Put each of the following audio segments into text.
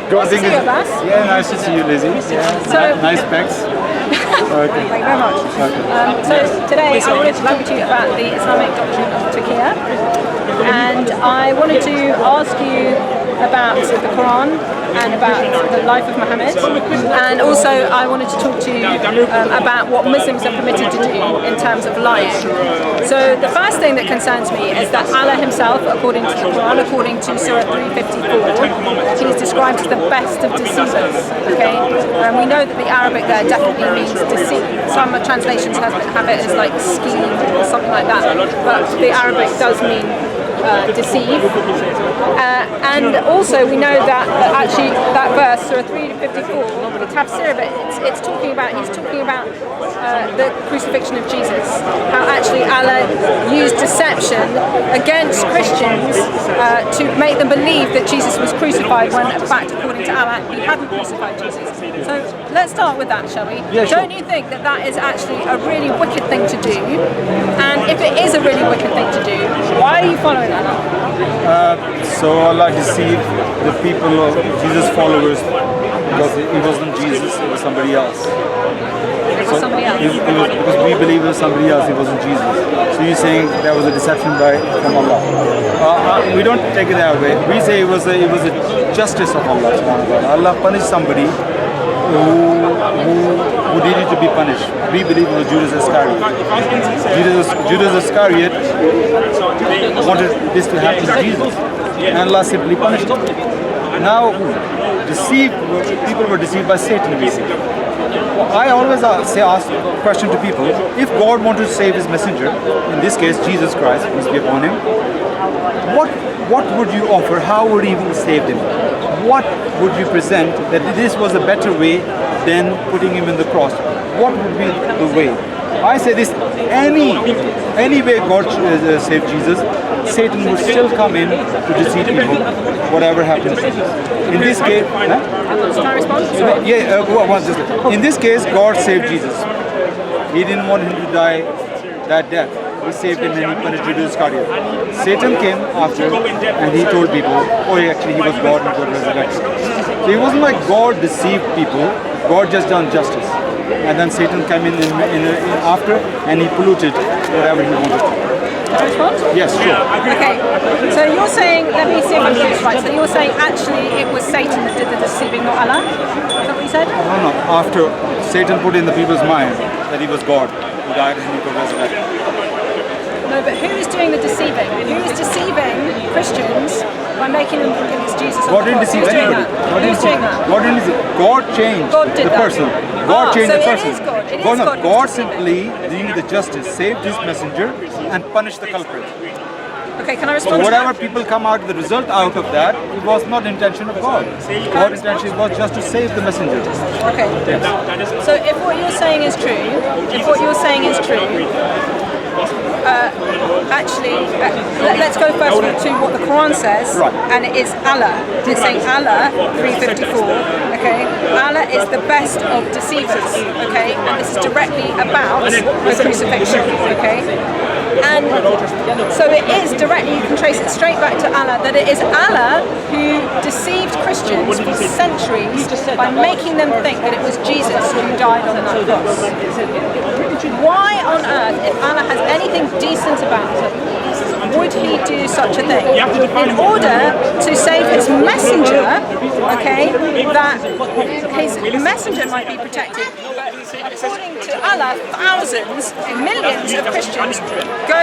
Nice to see you, Abbas. Yeah, nice to see you, Lizzie. Yeah, So, nice specs. Okay. Thank you very much. So today I wanted to talk to you about the Islamic doctrine of Taqiyya, and I wanted to ask you about the Quran and about the life of Muhammad, and also I wanted to talk to you about what Muslims are permitted to do in terms of lying. So the first thing that concerns me is that Allah himself, according to the Quran, according to Surah 354, he's described as the best of deceivers. Okay, we know that the Arabic there definitely means deceive. Some translations have it as like scheme or something like that, but the Arabic does mean deceive. And also we know that actually that verse, Surah 354, the Tafsir of it, he's talking about the crucifixion of Jesus. How actually Allah used deception against Christians to make them believe that Jesus was crucified when in fact, according to Allah, he hadn't crucified Jesus. So let's start with that, shall we? Yeah, sure. Don't you think that that is actually a really wicked thing to do? And if it is a really wicked thing to do, why are you following Allah? So Allah deceived the people of Jesus' followers because it wasn't Jesus, it was somebody else. It was somebody else. Because we believe it was somebody else, it wasn't Jesus. So you're saying that was a deception from Allah. We don't take it that way. We say it was a justice of Allah. Allah punished somebody who needed to be punished. We believe it was Judas Iscariot. Judas Iscariot wanted this to happen to Jesus, and Allah simply punished him. Now, people were deceived by Satan, basically. I always ask a question to people: if God wanted to save His messenger, in this case Jesus Christ, peace be upon Him, what would you offer? How would He save him? What would you present that this was a better way than putting him in the cross? What would be the way? I say this: any way God saved Jesus, Satan would still come in to deceive people, whatever happens. In this case, Can I respond? in this case, God saved Jesus. He didn't want him to die that death. He saved him and he punished Judas Iscariot. Satan came after and he told people, oh, actually he was God and God resurrected. So it wasn't like God deceived people, God just done justice. And then Satan came in after and he polluted whatever he wanted to. Can I respond? Yes, sure. Okay, so you're saying, let me see if I'm getting this right. So you're saying actually it was Satan that did the deceiving, not Allah? Is that what you said? No. After Satan put in the people's mind that he was God, who died and he could resurrect. No, but who is doing the deceiving? Who is deceiving Christians by making them think it's Jesus? God didn't deceive anybody. Who's doing that? God didn't deceive. God changed the person. God changed the person. So it is God. God simply, doing the justice, saved His messenger and punished the culprit. Okay, can I So respond to whatever that? people come out, the result out of that, it was not intention of God. God's intention was just to save the messenger. Okay. So if what you're saying is true, let's go first to what the Quran says, Right. and it is Allah. It's saying Allah 354. Okay, Allah is the best of deceivers. Okay, and this is directly about the crucifixion. Okay. And so it is directly, you can trace it straight back to Allah, that it is Allah who deceived Christians for centuries by making them think that it was Jesus who died on that cross. Why on earth, if Allah has anything decent about him, would he do such a thing? In order to save his messenger, okay, that his messenger might be protected. But according to Allah, thousands, millions of Christians go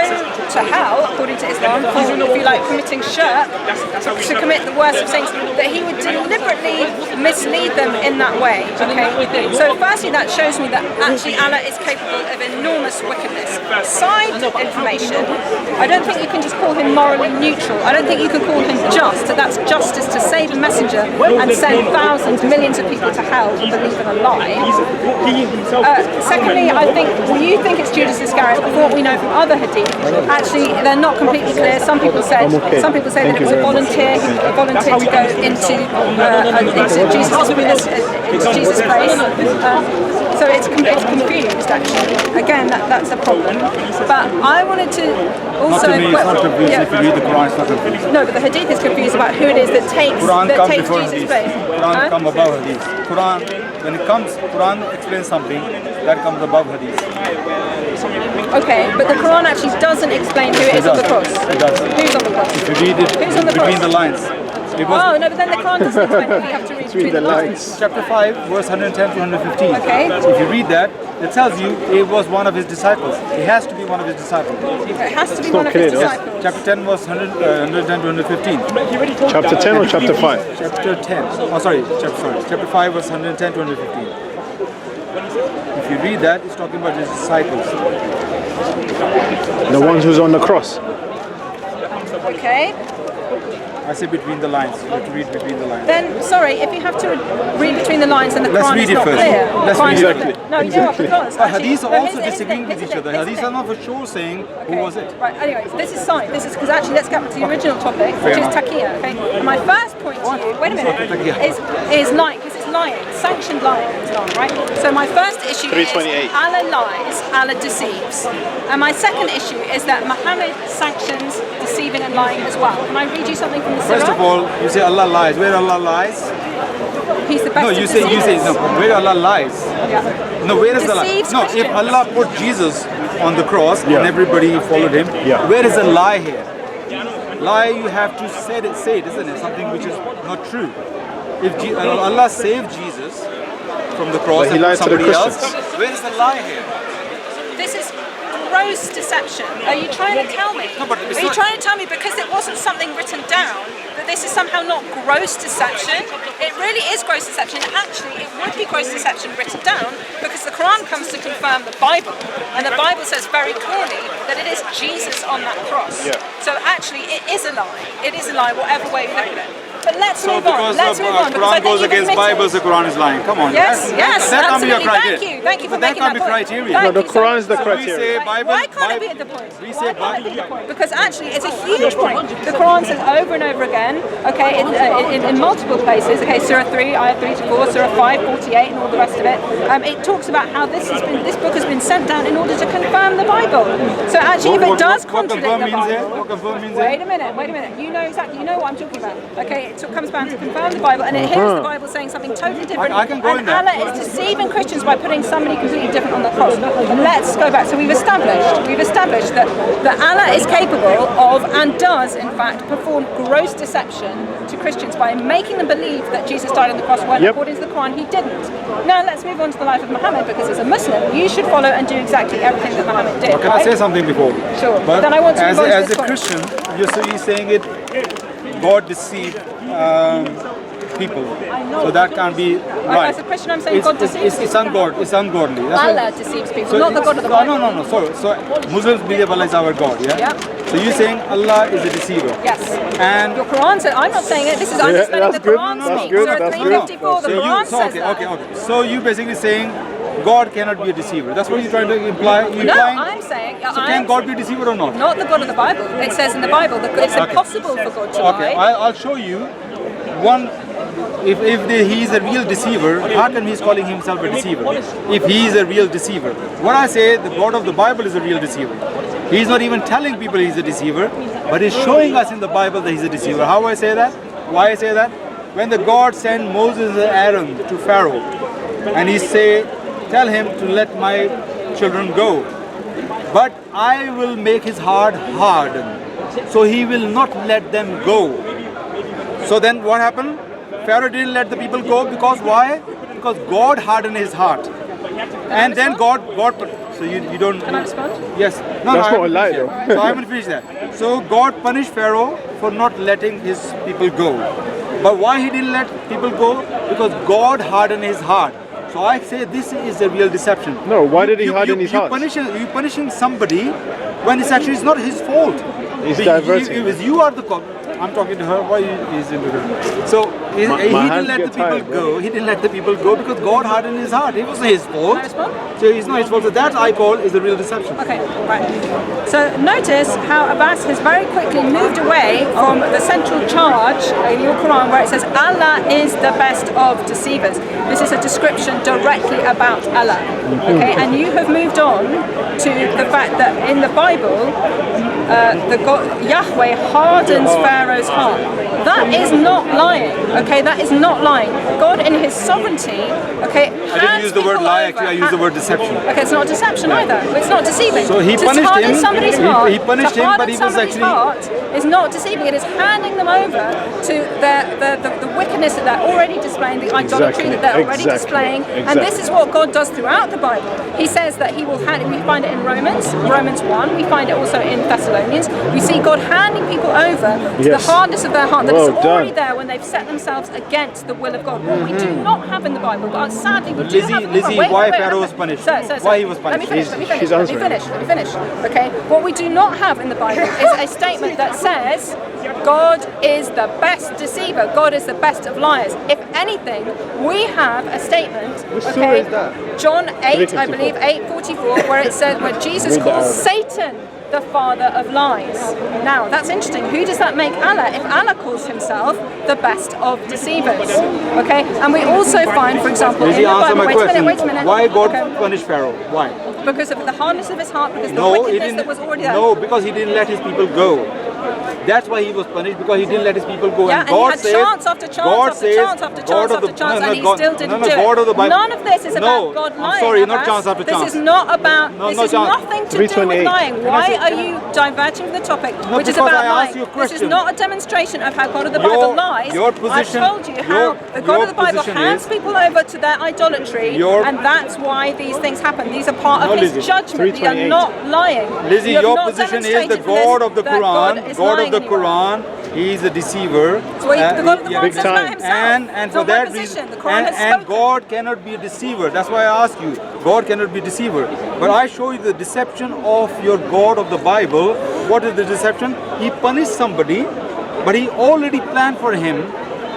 to hell, according to Islam, for, if you like, committing shirk, to commit the worst of things, that he would deliberately mislead them in that way, okay? So firstly, that shows me that actually Allah is capable of enormous wickedness. Side information, I don't think you can just call him morally neutral. I don't think you can call him just. That's justice to save a messenger and send thousands, millions of people to hell for believing a lie. Secondly, I think, you think it's Judas Iscariot, but from what we know from other hadith, actually they're not completely clear. Some people say that it was a volunteer. He volunteered to go into Jesus' place. So it's confused actually. Again, that's a problem. But I wanted to also. Not to me, it's not confused. If you read the Quran, it's not confused. No, but the Hadith is confused about who it is that takes Jesus' place. Quran come above Hadith. Quran, when it comes, Quran explains something that comes above Hadith. Okay, but the Quran actually doesn't explain who it is on the cross. It does. Who's on the cross? If you read it Who's on the between cross? the lines. Oh, no, but then the Quran doesn't explain it. You have to read between the lines. Chapter 5, verse 110 to 115. Okay. If you read that, it tells you it was one of his disciples. It has to be one of his disciples. It has to be one of his disciples. Chapter 10, verse 110 to 115. Chapter 10 or chapter 5? Chapter 10. Oh, sorry. Chapter 5, verse 110 to 115. If you read that, it's talking about his disciples. The ones who's on the cross. Okay. I say between the lines. You have to read between the lines. Then, sorry, if you have to read between the lines and the Let's Quran read is it not first. clear. Let's read it. Exactly. No, you know what, because Hadiths are no, also here's the disagreeing with thing, each other. here's the Hadiths thing. are not for sure saying who was it. Right, anyways, this is science. This is because actually, let's get back to the original topic, which is taqqiya. Okay. And my first point to you, wait a minute, is lying, because it's lying, sanctioned lying in Islam, right? So my first issue is 328. Allah lies, Allah deceives, and my second issue is that Muhammad sanctions deceiving and lying as well. Can I read you something from the Surah? First of all, you say Allah lies. Where Allah lies? He's the best No, of you say deceivers. no. Where Allah lies? Yeah. No, where is the lie? Deceives No, if Christians. Allah put Jesus on the cross Yeah. and everybody followed him, Yeah. where is the lie here? Lie, you have to say it, isn't it? Something which is not true. If Allah saved Jesus from the cross But he and lied to the somebody else, Christians. where is the lie here? This is gross deception. Are you trying to tell me? No, but it's Are you not- trying to tell me because it wasn't something written down that this is somehow not gross deception? It really is gross deception. Actually, it would be gross deception written down because the Quran comes to confirm the Bible, and the Bible says very clearly that it is Jesus on that cross. Yeah. So actually, it is a lie. It is a lie, whatever way you look at it. But let's So move on. because Let's the move on. because I Quran think goes you've against admitted- Bible, the Quran is lying. Come on. Yes, yes, that can't be your absolutely. criteria. Thank you for But that making can't that be point. criteria. Thank No, the you so Quran much. is the So we criteria. say Bible. Why can't it be at the point? We Why say can't it be Bible. at the point? Because actually, it's a huge point. The Quran says over and over again, okay, in multiple places, okay, Surah 3, Ayah 3 to 4, Surah 5, 48, and all the rest of it. It talks about how this book has been sent down in order to confirm the Bible. So actually, if it does contradict confirm the means there? Bible, What confirm means wait there? a minute. You know exactly, you know what I'm talking about. Okay, it comes down to confirm the Bible, and it hears the Bible saying something totally different. I can go in and there. Allah is deceiving Christians by putting somebody completely different on the cross. And let's go back. So we've established that Allah is capable of and does in fact perform gross deception to Christians by making them believe that Jesus died on the cross when according to the Quran he didn't. Now let's move on to the life of Muhammad, because as a Muslim you should follow and do exactly everything that Muhammad did. Can I say something before? Sure. But Then I want to as, move on to as this a point. Christian, you're saying it. God deceived people, so that can't be right. As a Christian, I'm saying God deceives It's ungodly. It's ungodly. That's Allah what- deceives people, not the God of the No, Bible. no. So Muslims believe Allah is our God. Yeah. Yeah. So you're saying Allah is a deceiver. Yes. And Your Quran said, I'm not saying it, I'm just letting the that's good, Quran that's speak. good, Surah that's 354, the so Quran says that. okay. So you basically saying God cannot be a deceiver. That's what you're trying to imply. No, Implying? I'm saying, So can God be a deceiver or not? not the God of the Bible. It says in the Bible that it's impossible for God to Okay, lie. I'll show you one. If he's a real deceiver, how come he's calling himself a deceiver? If he is a real deceiver, what I say, the God of the Bible is a real deceiver. He's not even telling people he's a deceiver, but he's showing us in the Bible that he's a deceiver. How I say that? Why I say that? When the God sent Moses and Aaron to Pharaoh, and he say, tell him to let my children go, but I will make his heart harden, so he will not let them go. So then what happened? Pharaoh didn't let the people go because why? Because God hardened his heart. And then God, so you don't... Can I respond? Yes. No, That's I not a haven't lie finished though. yet. So I haven't finished that. So God punished Pharaoh for not letting his people go. But why he didn't let people go? Because God hardened his heart. So I say this is a real deception. No, why did he harden his heart? You're punishing somebody when it's actually not his fault. He's diverting. You are the cop. I'm talking to her. Why is it? So he didn't let the people go. He didn't let the people go because God hardened his heart. It wasn't his fault. So it's not his fault. So that I call is a real deception. Okay, right. So notice how Abbas has very quickly moved away from the central charge in your Quran where it says Allah is the best of deceivers. This is a description directly about Allah. Okay, and you have moved on to the fact that in the Bible, Yahweh hardens Pharaoh's heart. That is not lying. Okay, that is not lying. God, in His sovereignty, okay, I didn't use the word lie. Actually, I used the word deception. Okay, it's not deception either. It's not deceiving. So he to punished harden him. Somebody's heart, He punished him, but he was actually. Heart is not deceiving. It is handing them over to the wickedness that they're already displaying, the idolatry that they're already displaying, and this is what God does throughout the Bible. He says that He will hand. We find it in Romans 1. We find it also in Thessalonians. We see God handing people over to the hardness of their heart that is already there when they've set themselves against the will of God. What we do not have in the Bible, but sadly we do have. Lizzie, why Pharaoh was punished? Why he was punished? Let me finish. Okay, what we do not have in the Bible is a statement that says God is the best deceiver. God is the best of liars. If anything, we have a statement. Okay, John 8, I believe 8:44, where it says where Jesus calls Satan the father of lies. Now that's interesting. Who does that make Allah? If Allah calls Himself the best of deceivers, okay? And we also find, for example, in the Bible. Wait a minute. Why God punished Pharaoh? Why? Because of the hardness of his heart. Because the wickedness that was already there. No, because he didn't let his people go. That's why he was punished, because he didn't let his people go. Yeah, and God he had chance after chance after chance, and he still didn't do it. None of this is about God lying. Sorry, not chance after chance. This is not about. This is nothing to do with lying. Why are you diverting from the topic, which is about lying? This is not a demonstration of how God of the Bible lies. I've told you how the God of the Bible hands people over to their idolatry, and that's why these things happen. These are part of His judgment. They are not lying. Lizzie, your position is the God of the Quran. God of the Quran, He is a deceiver. So the God of the Quran says about Himself. And for that reason, and God cannot be a deceiver. That's why I ask you, God cannot be a deceiver. But I show you the deception of your God of the Bible. What is the deception? He punished somebody, but He already planned for him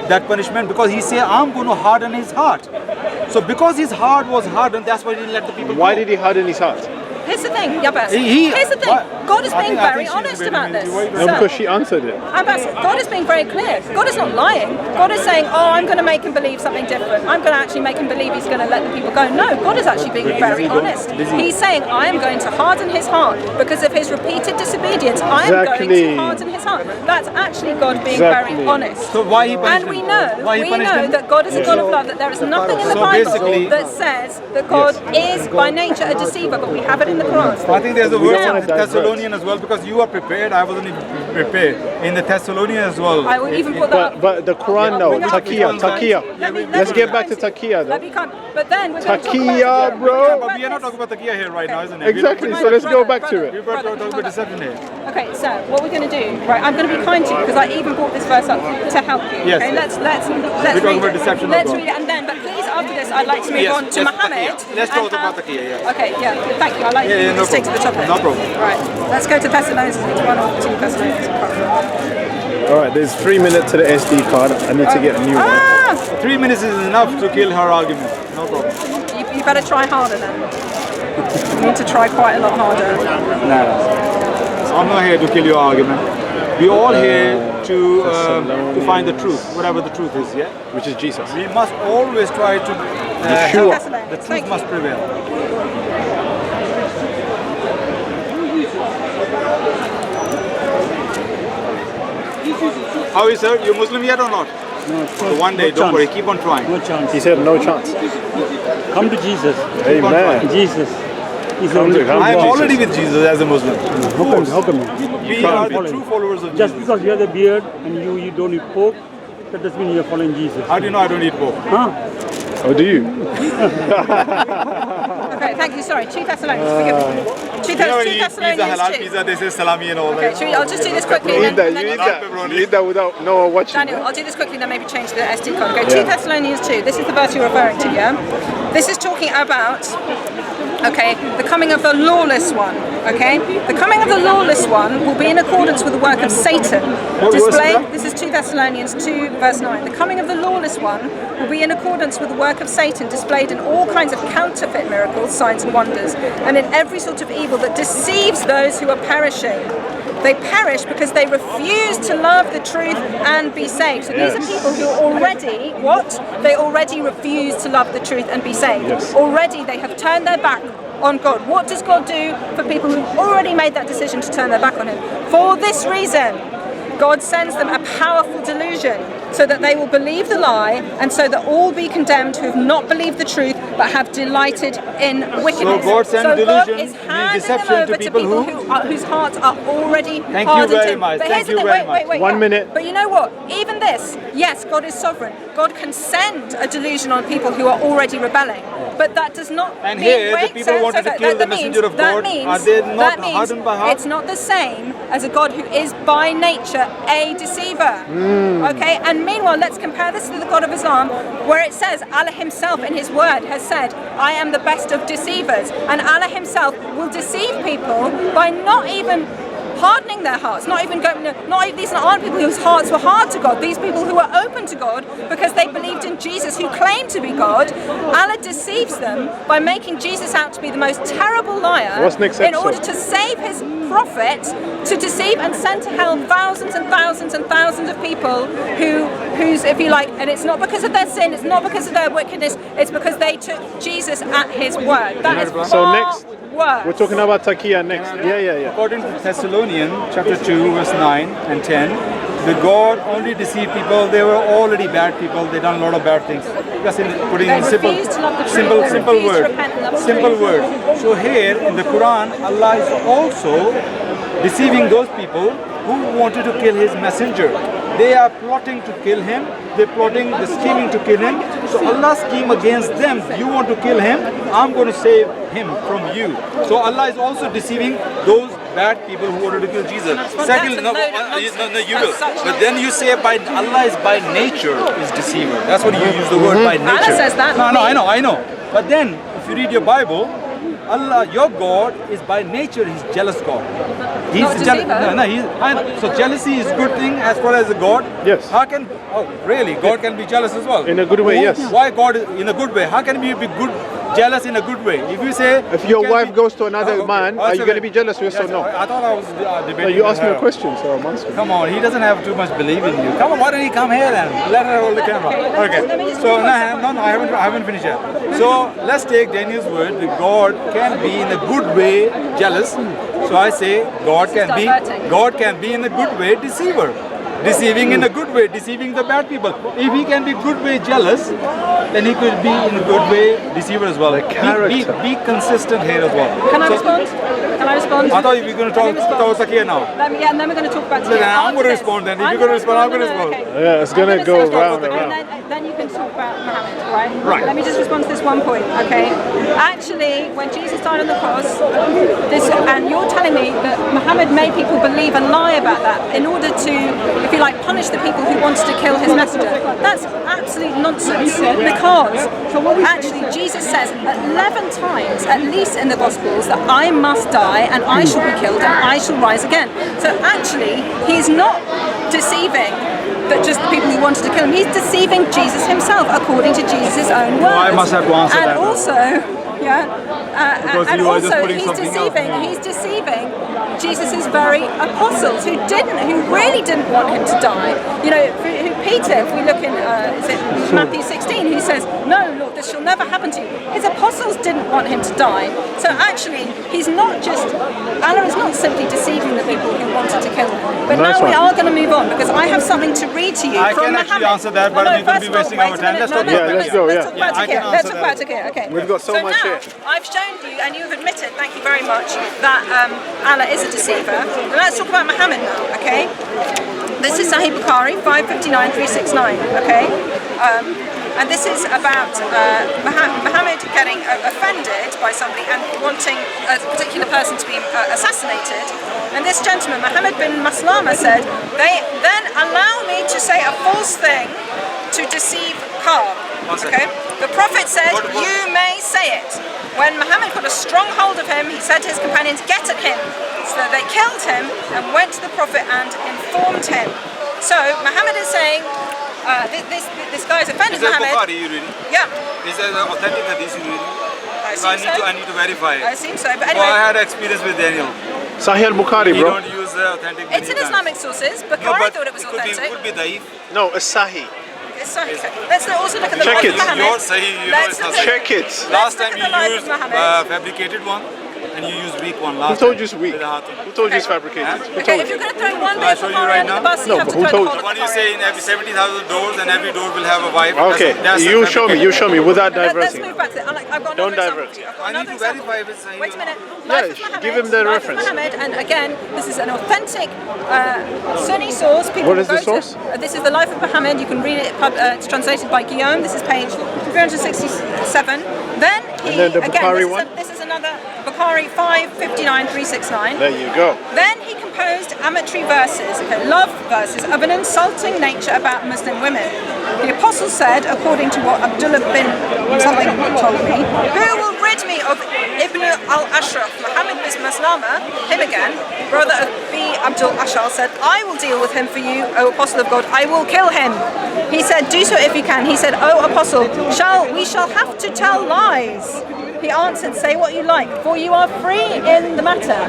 that punishment, because He said, I'm going to harden his heart. So because his heart was hardened, that's why He didn't let the people go. Why did He harden his heart? Here's the thing, Abbas. Here's the thing. God is being very honest about this. No, because she answered it. Abbas, God is being very clear. God is not lying. God is saying, oh, I'm going to make him believe something different. I'm going to actually make him believe he's going to let the people go. No, God is actually being very honest. He's saying, I am going to harden his heart because of his repeated disobedience. I am going to harden his heart. That's actually God being very honest. So why He punished And we him? know that God is a God of love, that there is nothing in the Bible that says that God is by nature a deceiver, but we have it in the Quran. I think there's a verse in the Thessalonian as well, because you are prepared. I wasn't even prepared. In the Thessalonian as well. I will even put that. But the Quran, no. Taqiyya. Let's get back to Taqiyya though. But then we're going to Taqiyya, bro. Yeah, but we are not talking about Taqiyya here right now, isn't it? Exactly. So let's go back to it. We're talking about deception here. Okay, so what we're going to do, right? I'm going to be kind to you because I even brought this verse up to help you. Yes. Okay, let's We're talking about deception. Let's read it, and then, but please, after this, I'd like to move on to Muhammad. Let's talk about Taqiyya. Yeah. Okay, yeah. Thank you. I'd like you to stick to the topic. No problem. Right. Let's go to Thessalonians 1 or 2 Thessalonians. Alright, there's 3 minutes to the SD card. I need to get a new one. 3 minutes is enough to kill her argument. No problem. You better try harder then. You need to try quite a lot harder. No. I'm not here to kill your argument. We're all here to find the truth, whatever the truth is, yeah? Which is Jesus. We must always try to help. The truth must prevail. How is sir? You Muslim yet or not? No, So one day, don't worry, keep on trying. no chance. He said no chance. Come to Jesus. Amen. Jesus. He's Come only to him. I am Jesus. already with Jesus as a Muslim. How come? We are the true followers of Just Jesus. because you have the beard and you don't eat pork, that doesn't mean you're following Jesus. How do you know I don't eat pork? Huh? Oh, do you? Okay, thank you. Sorry, 2 Thessalonians. Forgive me. 2 You know, when you eat pizza, Thessalonians halal 2. pizza, they say salami and all Okay, that. I'll just do this quickly. You and need that. then You need can- that. You need that without no one watching. Daniel, I'll do this quickly, then maybe change the SD card. Go 2 Thessalonians 2. This is the verse you're referring to, yeah? This is talking about, okay, the coming of the lawless one. Okay? The coming of the lawless one will be in accordance with the work of Satan. This is 2 Thessalonians 2 verse 9. The coming of the lawless one will be in accordance with the work of Satan, displayed in all kinds of counterfeit miracles, signs and wonders, and in every sort of evil that deceives those who are perishing. They perish because they refuse to love the truth and be saved. So these are people who already, They already refuse to love the truth and be saved. Already they have turned their back on God. What does God do for people who've already made that decision to turn their back on Him? For this reason, God sends them a powerful delusion so that they will believe the lie, and so that all be condemned who have not believed the truth but have delighted in wickedness. So God sends delusion, God is handing them deception over to people whose hearts are already Thank hardened. you very much. But Thank here's you the thing, very much. wait, 1 minute. But you know what? Even this, yes, God is sovereign. God can send a delusion on people who are already rebelling. But that does not And mean, here, the people wanted to kill the messenger of God. Are they not hardened by heart? It's not the same as a God who is by nature a deceiver. Okay, and meanwhile, let's compare this to the God of Islam, where it says Allah Himself in His word has said, "I am the best of deceivers," and Allah Himself will deceive people by not even hardening their hearts, these aren't people whose hearts were hard to God. These people who were open to God because they believed in Jesus, who claimed to be God. Allah deceives them by making Jesus out to be the most terrible liar. What's next in order episode? to save His prophet, to deceive and send to hell thousands and thousands and thousands of people who's, if you like, and it's not because of their sin, it's not because of their wickedness, it's because they took Jesus at His word. That is So far next, worse. we're talking about Taqiyya next. Yeah. According to Thessalonians chapter 2 verse 9 and 10, the God only deceived people. They were already bad people. They done a lot of bad things. Just putting They in simple refused to love the truth. They simple refused to word. repent and love the Simple truth. word. So here in the Quran, Allah is also deceiving those people who wanted to kill His messenger. They are plotting to kill him. They're plotting, they're scheming to kill him. So Allah scheme against them. You want to kill him? I'm going to save him from you. So Allah is also deceiving those bad people who wanted to kill Jesus. Secondly, no, you will. But then you say by Allah is by nature is deceiver. That's what you use the word by nature. Allah says that. No, I know. But then if you read your Bible, Allah, your God, is by nature, He's jealous God. He's Not a deceiver. So jealousy is a good thing as far as a God. Yes. How can? Oh, really? God can be jealous as well. In a good way, yes. Why God in a good way? How can you be good? Jealous in a good way. If you say If your you can wife be- goes to another Oh, okay. man, Oh, are that's you going to okay. be jealous? Yes or no? I thought I was debating. No, you with asked me her. a question, so I'm answering. Come on, he doesn't have too much belief in you. Come on, why don't he come here then? Let her hold the camera. let me just So finish my no, I haven't finished yet. So let's take Daniel's word. That God can be in a good way jealous. So I say God can be in a good way deceiver. Deceiving in a good way, deceiving the bad people. If he can be good way jealous, then he could be in a good way deceiver as well. Be consistent here as well. Can I So- respond? Can I respond? I thought you were going to talk Taqiyya now. And then we're going to talk about Then Taqiyya. I'm going to respond then. If you're going to respond, I'm going to respond. Yeah, it's gonna go round and round. Then you can talk about Muhammad, right? Right. Let me just respond to this one point, okay? Actually, when Jesus died on the cross, and you're telling me that Muhammad made people believe and lie about that in order to, if you like, punish the people who wanted to kill his messenger. That's absolute nonsense, because actually Jesus says 11 times, at least in the Gospels, that I must die and I shall be killed and I shall rise again. So actually, he's not deceiving that just the people who wanted to kill him. He's deceiving Jesus himself, according to Jesus' own words. I must have to answer and that now. also, Because and you are just also putting something else. he's deceiving Jesus' very apostles who really didn't want him to die. You know, who Peter, if we look in is it Matthew 16, he says, "No, Lord, this shall never happen to you." His apostles didn't want him to die. So actually, Allah is not simply deceiving the people who wanted to kill him. But Nice now we one. are going to move on, because I have something to read to you I from can Muhammad. actually answer that, but we're going to be wasting our time. Let's talk about Yeah, let's go, Let's yeah. talk about Yeah, I can Taqiyya. Let's answer talk about that. Taqiyya. Okay. We've got so much now, here. I've shown you, and you've admitted, thank you very much, that Allah is a deceiver. And let's talk about Muhammad now, okay? This is Sahih Bukhari 559-369, okay? And this is about Muhammad getting offended by somebody and wanting a particular person to be assassinated. And this gentleman, Muhammad bin Maslama, said, "They then allow me to say a false thing to deceive Ka." Okay? The Prophet said, you may say it. When Muhammad got a strong hold of him, he said to his companions, get at him. So they killed him and went to the Prophet and informed him. So Muhammad is saying, this guy is offended Muhammad. Al-Bukhari you reading? Yeah. Is that an authentic hadith you reading? I need to verify it. I assume so, but So anyway. I had experience with Daniel. Sahih al-Bukhari, You bro. don't use authentic. It's in Islamic sources. Bukhari thought it was authentic. Could be daif. No, it's Sahih. It's Sahih. Let's also look at the Check life it. of Muhammad. Your Sahih, you know Let's it's not look at- Check it. Last look time at you the life of used Muhammad. fabricated one, and you used weak one Who last told time. you it's weak? With a hatim. Who told you it's fabricated? Who Okay, told if you? you're going to throw one Shall I bit show of you Bukhari right under the now? bus, No, you have but to who throw told the you? whole When you Bukhari. say in every 70,000 doors and every door will have a wife. Okay, that's you show me. You show me without Let's diverting. move back to it. I've got Don't another divert. example. I need to verify if it's Sahih. Wait a minute. Yeah, Life of Muhammad, give him the Life of reference. Muhammad, and again, this is an authentic Sunni source. People What is will the go to- source? This is the Life of Muhammad. You can read it. It's translated by Guillaume. This is page 367. Then he And then the again. Bukhari This, one? this is another Bukhari 559-369. There you go. Then he composed amatory verses, love verses of an insulting nature about Muslim women. The apostle said, according to what Abdullah bin something told me, who will rid me of Ibn al-Ashraf, Muhammad bin Maslama, him again, brother of B. Abdul Ashar, said, I will deal with him for you, O apostle of God, I will kill him. He said, do so if you can. He said, O apostle, we shall have to tell lies. He answered, say what you like, for you are free in the matter.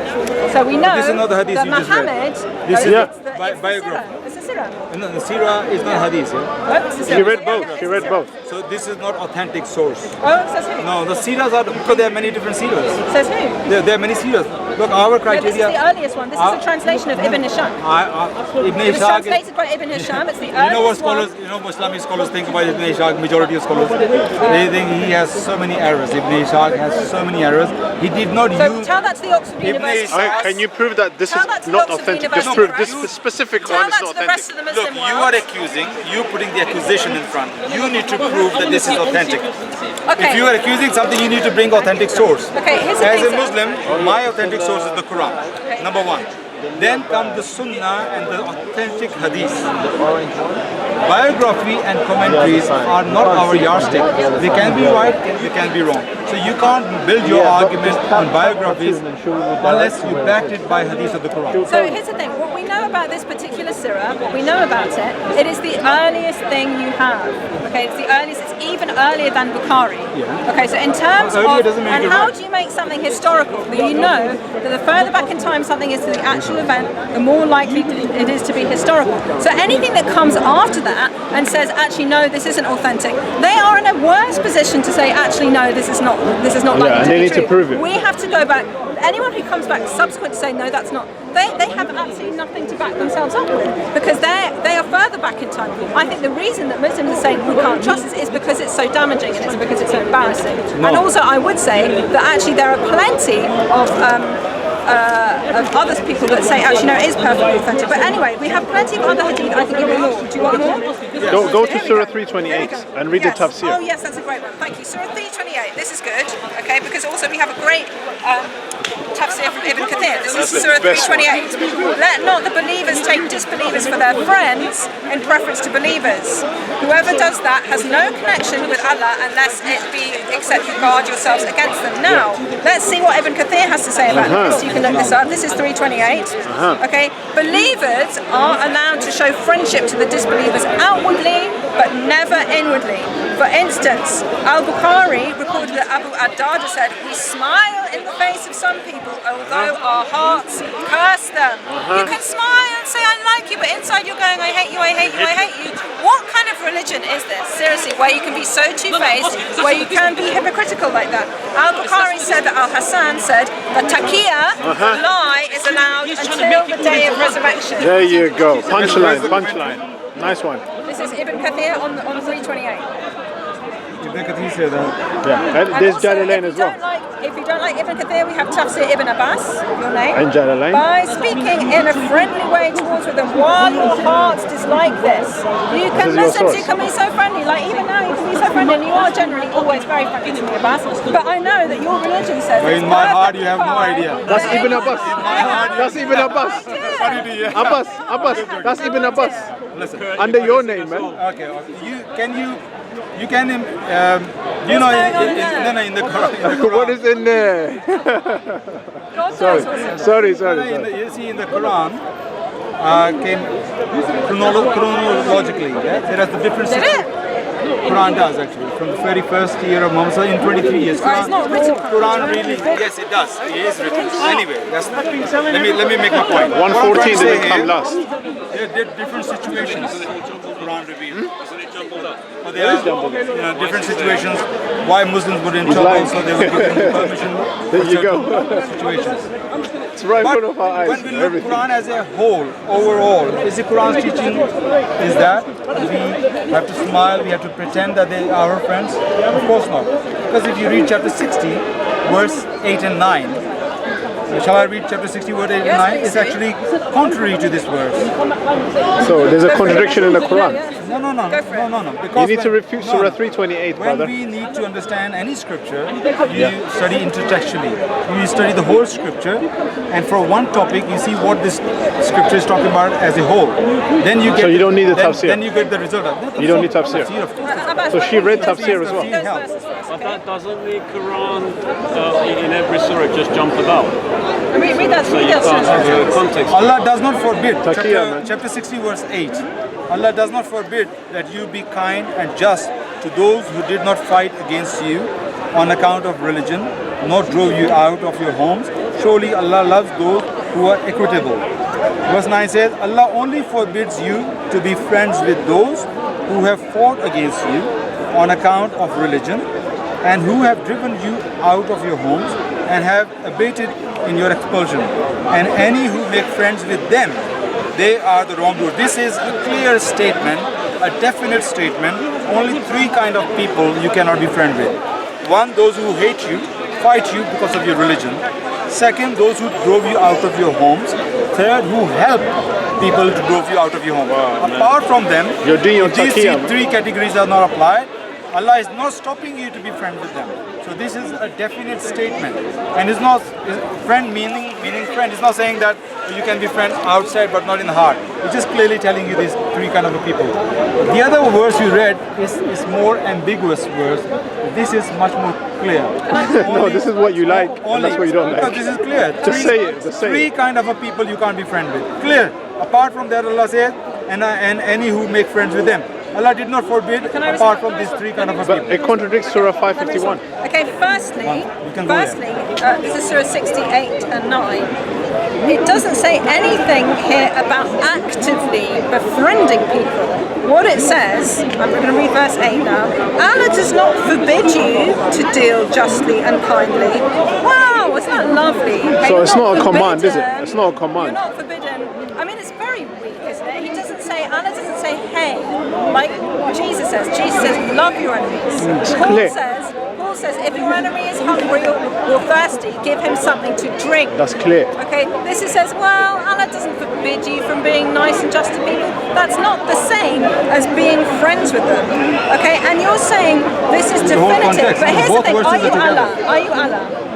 So we know This is not the hadith that you just read. Muhammad, This is it's the biography. Sirah. It's the Sirah. No, the Sirah is not hadith. Yeah? Oh, it's the She Sirah. read Yeah, both. yeah, She it's read the both. So this is not authentic source. Oh, it says who? No, the Sirahs are, because there are many different Sirahs. It says who? There are many Sirahs. Look, our No, this is criteria. the earliest one. This is a translation of Ibn Hisham. Ibn It was Ishaq. translated by Ibn Hisham. It's the You know what earliest one. scholars, you know what Islamic scholars think about Ibn Ishaq, majority of scholars? They think he has so many errors. Ibn Ishaq has so many errors. He did not So use... tell that to the Oxford Ibn University. Ishaq- Okay, can you prove that this Tell is that to not Oxford authentic? University Just prove Press. this specific Tell one is that not to the rest of authentic. the Look, Muslim you world. are accusing, you putting the accusation in front. You need to prove that this is authentic. Okay. If you are accusing something, you need to bring authentic source. Okay, here's the As thing, a sir. Muslim, my authentic source is the Quran, number one. Then come the Sunnah and the authentic Hadith. Biography and commentaries are not our yardstick. They can be right, they can be wrong. So you can't build your argument on biographies unless you backed it by Hadith of the Quran. So here's the thing, what we know about this particular Sirah, what we know about it, it is the earliest thing you have. Okay, it's the earliest, it's even earlier than Bukhari. Okay, so in terms Earlier of, doesn't make and it how right. do you make something historical? Well, you know that the further back in time something is to the actual event, the more likely it is to be historical. So anything that comes after that and says, actually no, this isn't authentic, they are in a worse position to say, actually no, this is not likely and to they be need to true. prove it. We have to go back. Anyone who comes back subsequent to say no, that's not, they have absolutely nothing to back themselves up with, because they are further back in time. I think the reason that Muslims are saying we can't trust this is because it's so damaging and it's because it's so embarrassing. And also I would say that actually there are plenty of other people that say actually no, it is perfectly authentic. But anyway, we have plenty of other hadith. I can give you more. Do you want more? Go to Here we Surah go. 328 Here we go. and read Yes. the Tafsir. Oh yes, that's a great one. Thank you. Surah 328. This is good. Okay, because also we have a great Tafsir from Ibn Kathir. This is the Surah best one. 328. Let not the believers take disbelievers for their friends in preference to believers. Whoever does that has no connection with Allah unless it be except you guard yourselves against them. Now, let's see what Ibn Kathir has to say about this. You can look this up. This is 328. Okay, believers are allowed to show friendship to the disbelievers outwardly, but never inwardly. For instance, Al-Bukhari recorded that Abu Ad-Darda said, "We smile in the face of some people, although our hearts curse them." You can smile and say, "I like you," but inside you're going, "I hate you, I hate you, I hate you." What kind of religion is this? Seriously, where you can be so two-faced, where you can be hypocritical like that. Al-Bukhari said that Al-Hasan said that taqqiya, lie, is allowed until the day of resurrection. There you go. Punchline, punchline. Nice one. This is Ibn Kathir on 328. Ibn Kathir said that. Yeah. And And there's also, Jalalain as well. If you don't like Ibn Kathir, we have Tafsir Ibn Abbas, your name. And Jalalain. By speaking in a friendly way towards them while your hearts dislike this. You This can is your listen, source. you can be so friendly. Like even now you can be so friendly, and you are generally always very friendly to me, Abbas. But I know that your religion says But it's in my heart you perfectly have no fine. idea. That's Ibn Abbas. That's Ibn Abbas. I do. Abbas, that's Ibn Abbas. Listen. Under your name, man. Okay. You can you know in the Quran. What is in there? Sorry. You see in the Quran came chronologically. Yeah? There are the different. Quran does actually from the very first year of Muhammad in 23 years. It's not written. Quran really, yes, it does. It is written. Anyway, let me make my point. 114 didn't come last. There are different situations. Quran revealed. So there are different situations why Muslims were in trouble, so they were given permission. There you go. Situations. It's right in But front of our eyes. when we look Everything. Quran as a whole, overall, is the Quran's teaching is that we have to smile, we have to pretend that they are our friends? Of course not. Because if you read chapter 60, verse 8 and 9, shall I read chapter 60, verse 8 and 9? It's actually contrary to this verse. So there's a contradiction in the Quran. No. You Because need to refute Surah 328, when brother. we need to understand any scripture, you study intertextually. You study the whole scripture, and for one topic, you see what this scripture is talking about as a whole. Then you get. So you don't need the Tafsir? Then you get the result of that. You don't need Tafsir? Of course. So she read Tafsir as well. But that doesn't the Quran in every surah just jump about. Read that. So you can't have the context. Allah does not forbid. Taqiyya, man. Chapter 60, verse 8. Allah does not forbid that you be kind and just to those who did not fight against you on account of religion, nor drove you out of your homes. Surely Allah loves those who are equitable. Verse 9 says, Allah only forbids you to be friends with those who have fought against you on account of religion and who have driven you out of your homes and have abated in your expulsion. And any who make friends with them, they are the wrongdoers. This is a clear statement, a definite statement. Only three kind of people you cannot be friends with. One, those who hate you, fight you because of your religion. Second, those who drove you out of your homes. Third, who help people to drove you out of your home. Apart from them, You're doing your these taqqiya, man. three categories are not applied. Allah is not stopping you to be friends with them. So this is a definite statement, and it's not friend meaning friend. It's not saying that you can be friends outside but not in the heart. It's just clearly telling you these three kind of people. The other verse you read is more ambiguous verse. This is much more clear. No, this is what you like, and that's what you don't because like. this is clear. Just say it, just say Three it. kind of a people you can't be friends with. Clear. Apart from that, Allah says, and any who make friends with them. Allah did not forbid apart from these three kind of a But people. it contradicts Surah 551. Okay, firstly, can go this is Surah 68 and 9. It doesn't say anything here about actively befriending people. What it says, I'm going to read verse 8 now. Allah does not forbid you to deal justly and kindly. Wow, isn't that lovely? So it's not a command, is it? forbidden. It's not a command. You're not forbidden. I mean, it's very weak, isn't it? He doesn't say, Allah doesn't say, hey, like Jesus says. Jesus says, love your enemies. Paul says, if your enemy is hungry or thirsty, give him something to drink. That's clear. Okay, this is says, well, Allah doesn't forbid you from being nice and just to people. That's not the same as being friends with them. Okay, and you're saying this is The whole definitive. context, But here's the both thing, verses are you are together. Allah? Are you Allah?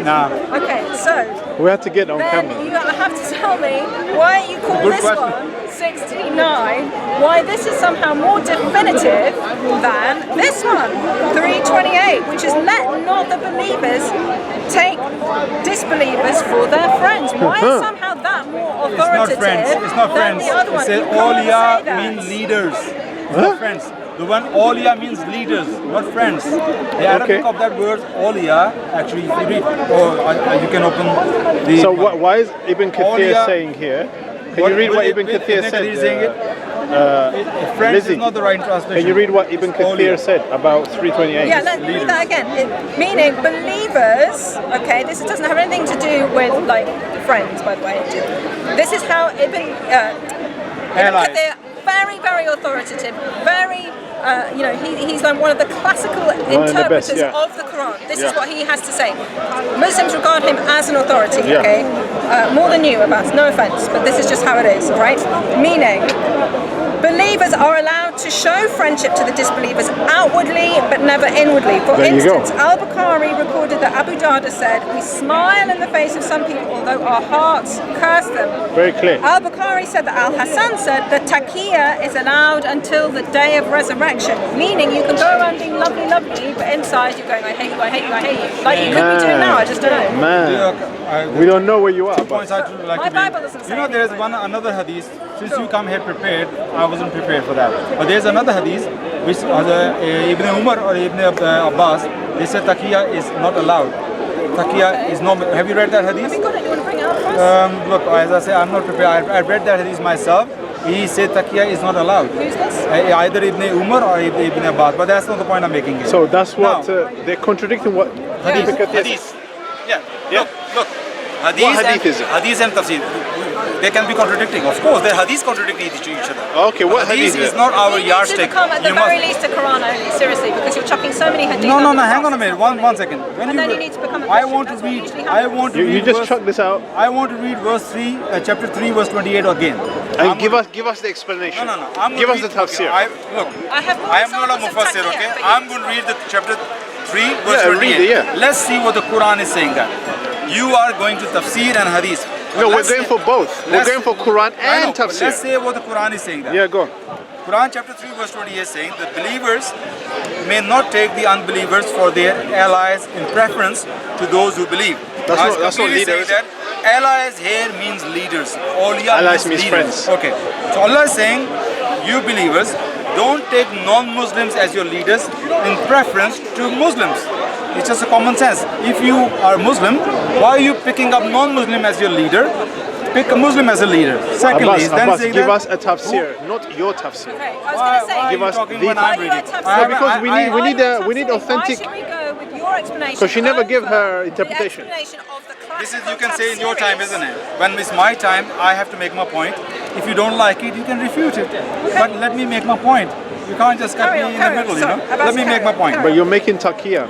Nah. Okay, so We have to get on then camera. you have to tell me why you call Good this question. one 69, why this is somehow more definitive than this one, 328, which is let not the believers take disbelievers for their friends. Why is somehow that more It's not authoritative friends. It's not than friends. the other It one? says You can't say Awliya that. means leaders. It's not friends. The one Awliya means leaders, not friends. The Arabic of that word Awliya, actually, if you read, or you can open the. So why is Ibn Kathir Awliya- saying here? Can you read what Ibn Kathir said? Friends Lizzie, is not the right translation. Can you read what Ibn It's Kathir Awliya. said about 328? Yeah, let's read that again. Meaning believers, okay, this doesn't have anything to do with like friends, by the way. This is how Ibn Kathir, very, very authoritative, very, he's like one of the classical interpreters best, yeah. of the Quran. This is Yeah. what he has to say. Muslims regard him as an authority, Yeah. okay? More than you, Abbas, no offense, but this is just how it is, right? Meaning, believers are allowed to show friendship to the disbelievers outwardly but never inwardly. For There you go. instance, Al-Bukhari recorded that Abu Ad-Darda said, "We smile in the face of some people, although our hearts curse them." Very clear. Al-Bukhari said that Al-Hasan said that taqqiya is allowed until the day of resurrection, meaning you can go around being lovely, lovely, but inside you're going, "I hate you, I hate you, I hate you," like you could be doing now. I just don't know. Man, we don't know where you are. Two points I'd like My to Bible make. doesn't say You know, there's another hadith. Since you come here prepared, I wasn't prepared for that. But there's another hadith which Ibn Umar or Ibn Abbas, they said taqiyya is not allowed. Taqiyya is not. Have you read that hadith? Have you got it? You want to bring it up for us? Look, as I say, I'm not prepared. I read that hadith myself. He said taqiyya is not allowed. Who's this? Either Ibn Umar or Ibn Abbas. But that's not the point I'm making here. So that's what Now, they're contradicting what Hadith. Hadith. Hadith. Yeah. Yeah. Look. Hadith, What hadith is it? Hadith and tafsir. They can be contradicting. Of course, the hadiths contradict each other. Okay, what hadith Hadith is is it? not our You need to yardstick. become at the You very must- least a Quran only, seriously, because you're chucking so many hadith. No, under the hang bus. on a minute. One second. When And then you need to become a I Christian. want to That's what read. usually I happens. want to You read. just verse- chuck this out I want to read verse 3, chapter 3, verse 28 again. and give us the explanation. No. I'm Give us gonna the read- tafsir. Look, I have more I am not a examples of mufassir, taqiyya, okay? but you- I'm going to read the chapter 3, verse Yeah, 28. read it, yeah. Let's see what the Quran is saying that. You are going to tafsir and hadith. No, we're Let's going say- for both. We're let's- going for Quran I know, and but tafsir. let's say what the Quran is saying that. Yeah, go on. Quran chapter 3 verse 28 is saying that believers may not take the unbelievers for their allies in preference to those who believe. That's Now, not- it's that's not completely leaders. saying that allies here means leaders. Awliya Allies means leaders. friends. Okay. So Allah is saying, you believers, don't take non-Muslims as your leaders in preference to Muslims. It's just a common sense. If you are Muslim, why are you picking up non-Muslim as your leader? Pick a Muslim as a leader. Secondly, Abbas, is then Abbas, saying give that- us a tafsir, not your tafsir. Okay, I was Why going to say. are Give you us talking the- when Are I'm you reading? at tafsir? No, because we need Are you at we need tafsir? authentic. Why should we go with your explanation? 'Cause she never give over her interpretation. The explanation of the This is, classical you can say in your tafsiris? time, isn't it? When it's my time, I have to make my point. If you don't like it, you can refute it. But let me make my point. You can't just cut Carry me on, in the carry on. middle, you Sorry, know? Abbas, Let me carry make my on, point. carry But you're making taqiyya.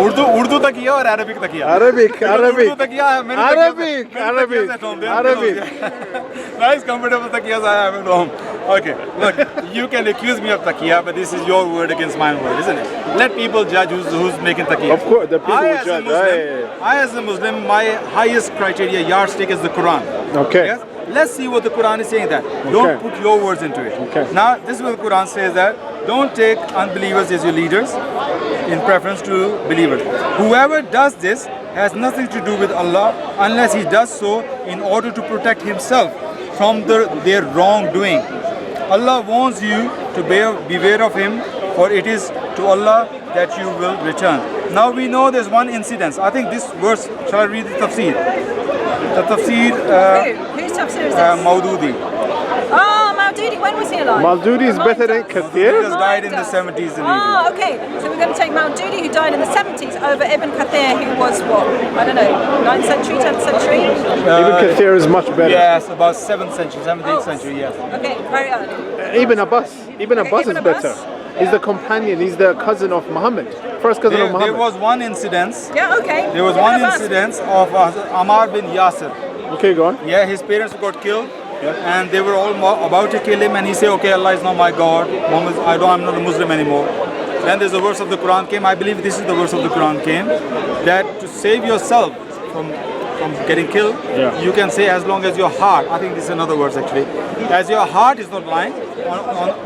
Urdu taqiyya or Arabic taqiyya? Arabic, Because Arabic. Urdu taqiyya, I have many Arabic, taqiyyas- many Arabic, taqiyyas at home. They are Arabic. middle. Nice, comfortable taqiyyas I have at home. Okay, look, you can accuse me of taqiyya, but this is your word against my word, isn't it? Let people judge who's making taqiyya. Of course, the people I will as a judge. Muslim, I as a Muslim, my highest criteria, yardstick is the Quran. Okay. Yes? Let's see what the Quran is saying that. Don't put your words into it. Okay. Now, this is what the Quran says that don't take unbelievers as your leaders in preference to believers. Whoever does this has nothing to do with Allah unless he does so in order to protect himself from their wrongdoing. Allah warns you to beware of him, for it is to Allah that you will return. Now we know there's one incident. I think this verse, shall I read the tafsir? The tafsir, Whose tafsir is this? Maududi. Oh, Maududi, when was he alive? Maududi is better than He Kathir. just died in the 70s in Egypt. Oh, okay. So we're going to take Maududi, who died in the 70s, over Ibn Kathir, who was what? I don't know, 9th century, 10th century? Even Kathir is much better. Yes, about 7th century, 7th, 8th Oh. century, yes. Okay, very early. Ibn Abbas. Ibn Abbas Ibn is Abbas? better. He's the companion. He's the cousin of Muhammad. First cousin of There Muhammad. was one incident. Yeah, okay. There was Ibn one Abbas. incident of Ammar bin Yasir. Okay, go on. Yeah, his parents got killed, and they were all about to kill him, and he said, "Okay, Allah is not my God. Muhammad, I'm not a Muslim anymore." Then there's a verse of the Quran came. I believe this is the verse of the Quran came, that to save yourself from getting killed, you can say as long as your heart. I think this is another verse actually. As your heart is not lying,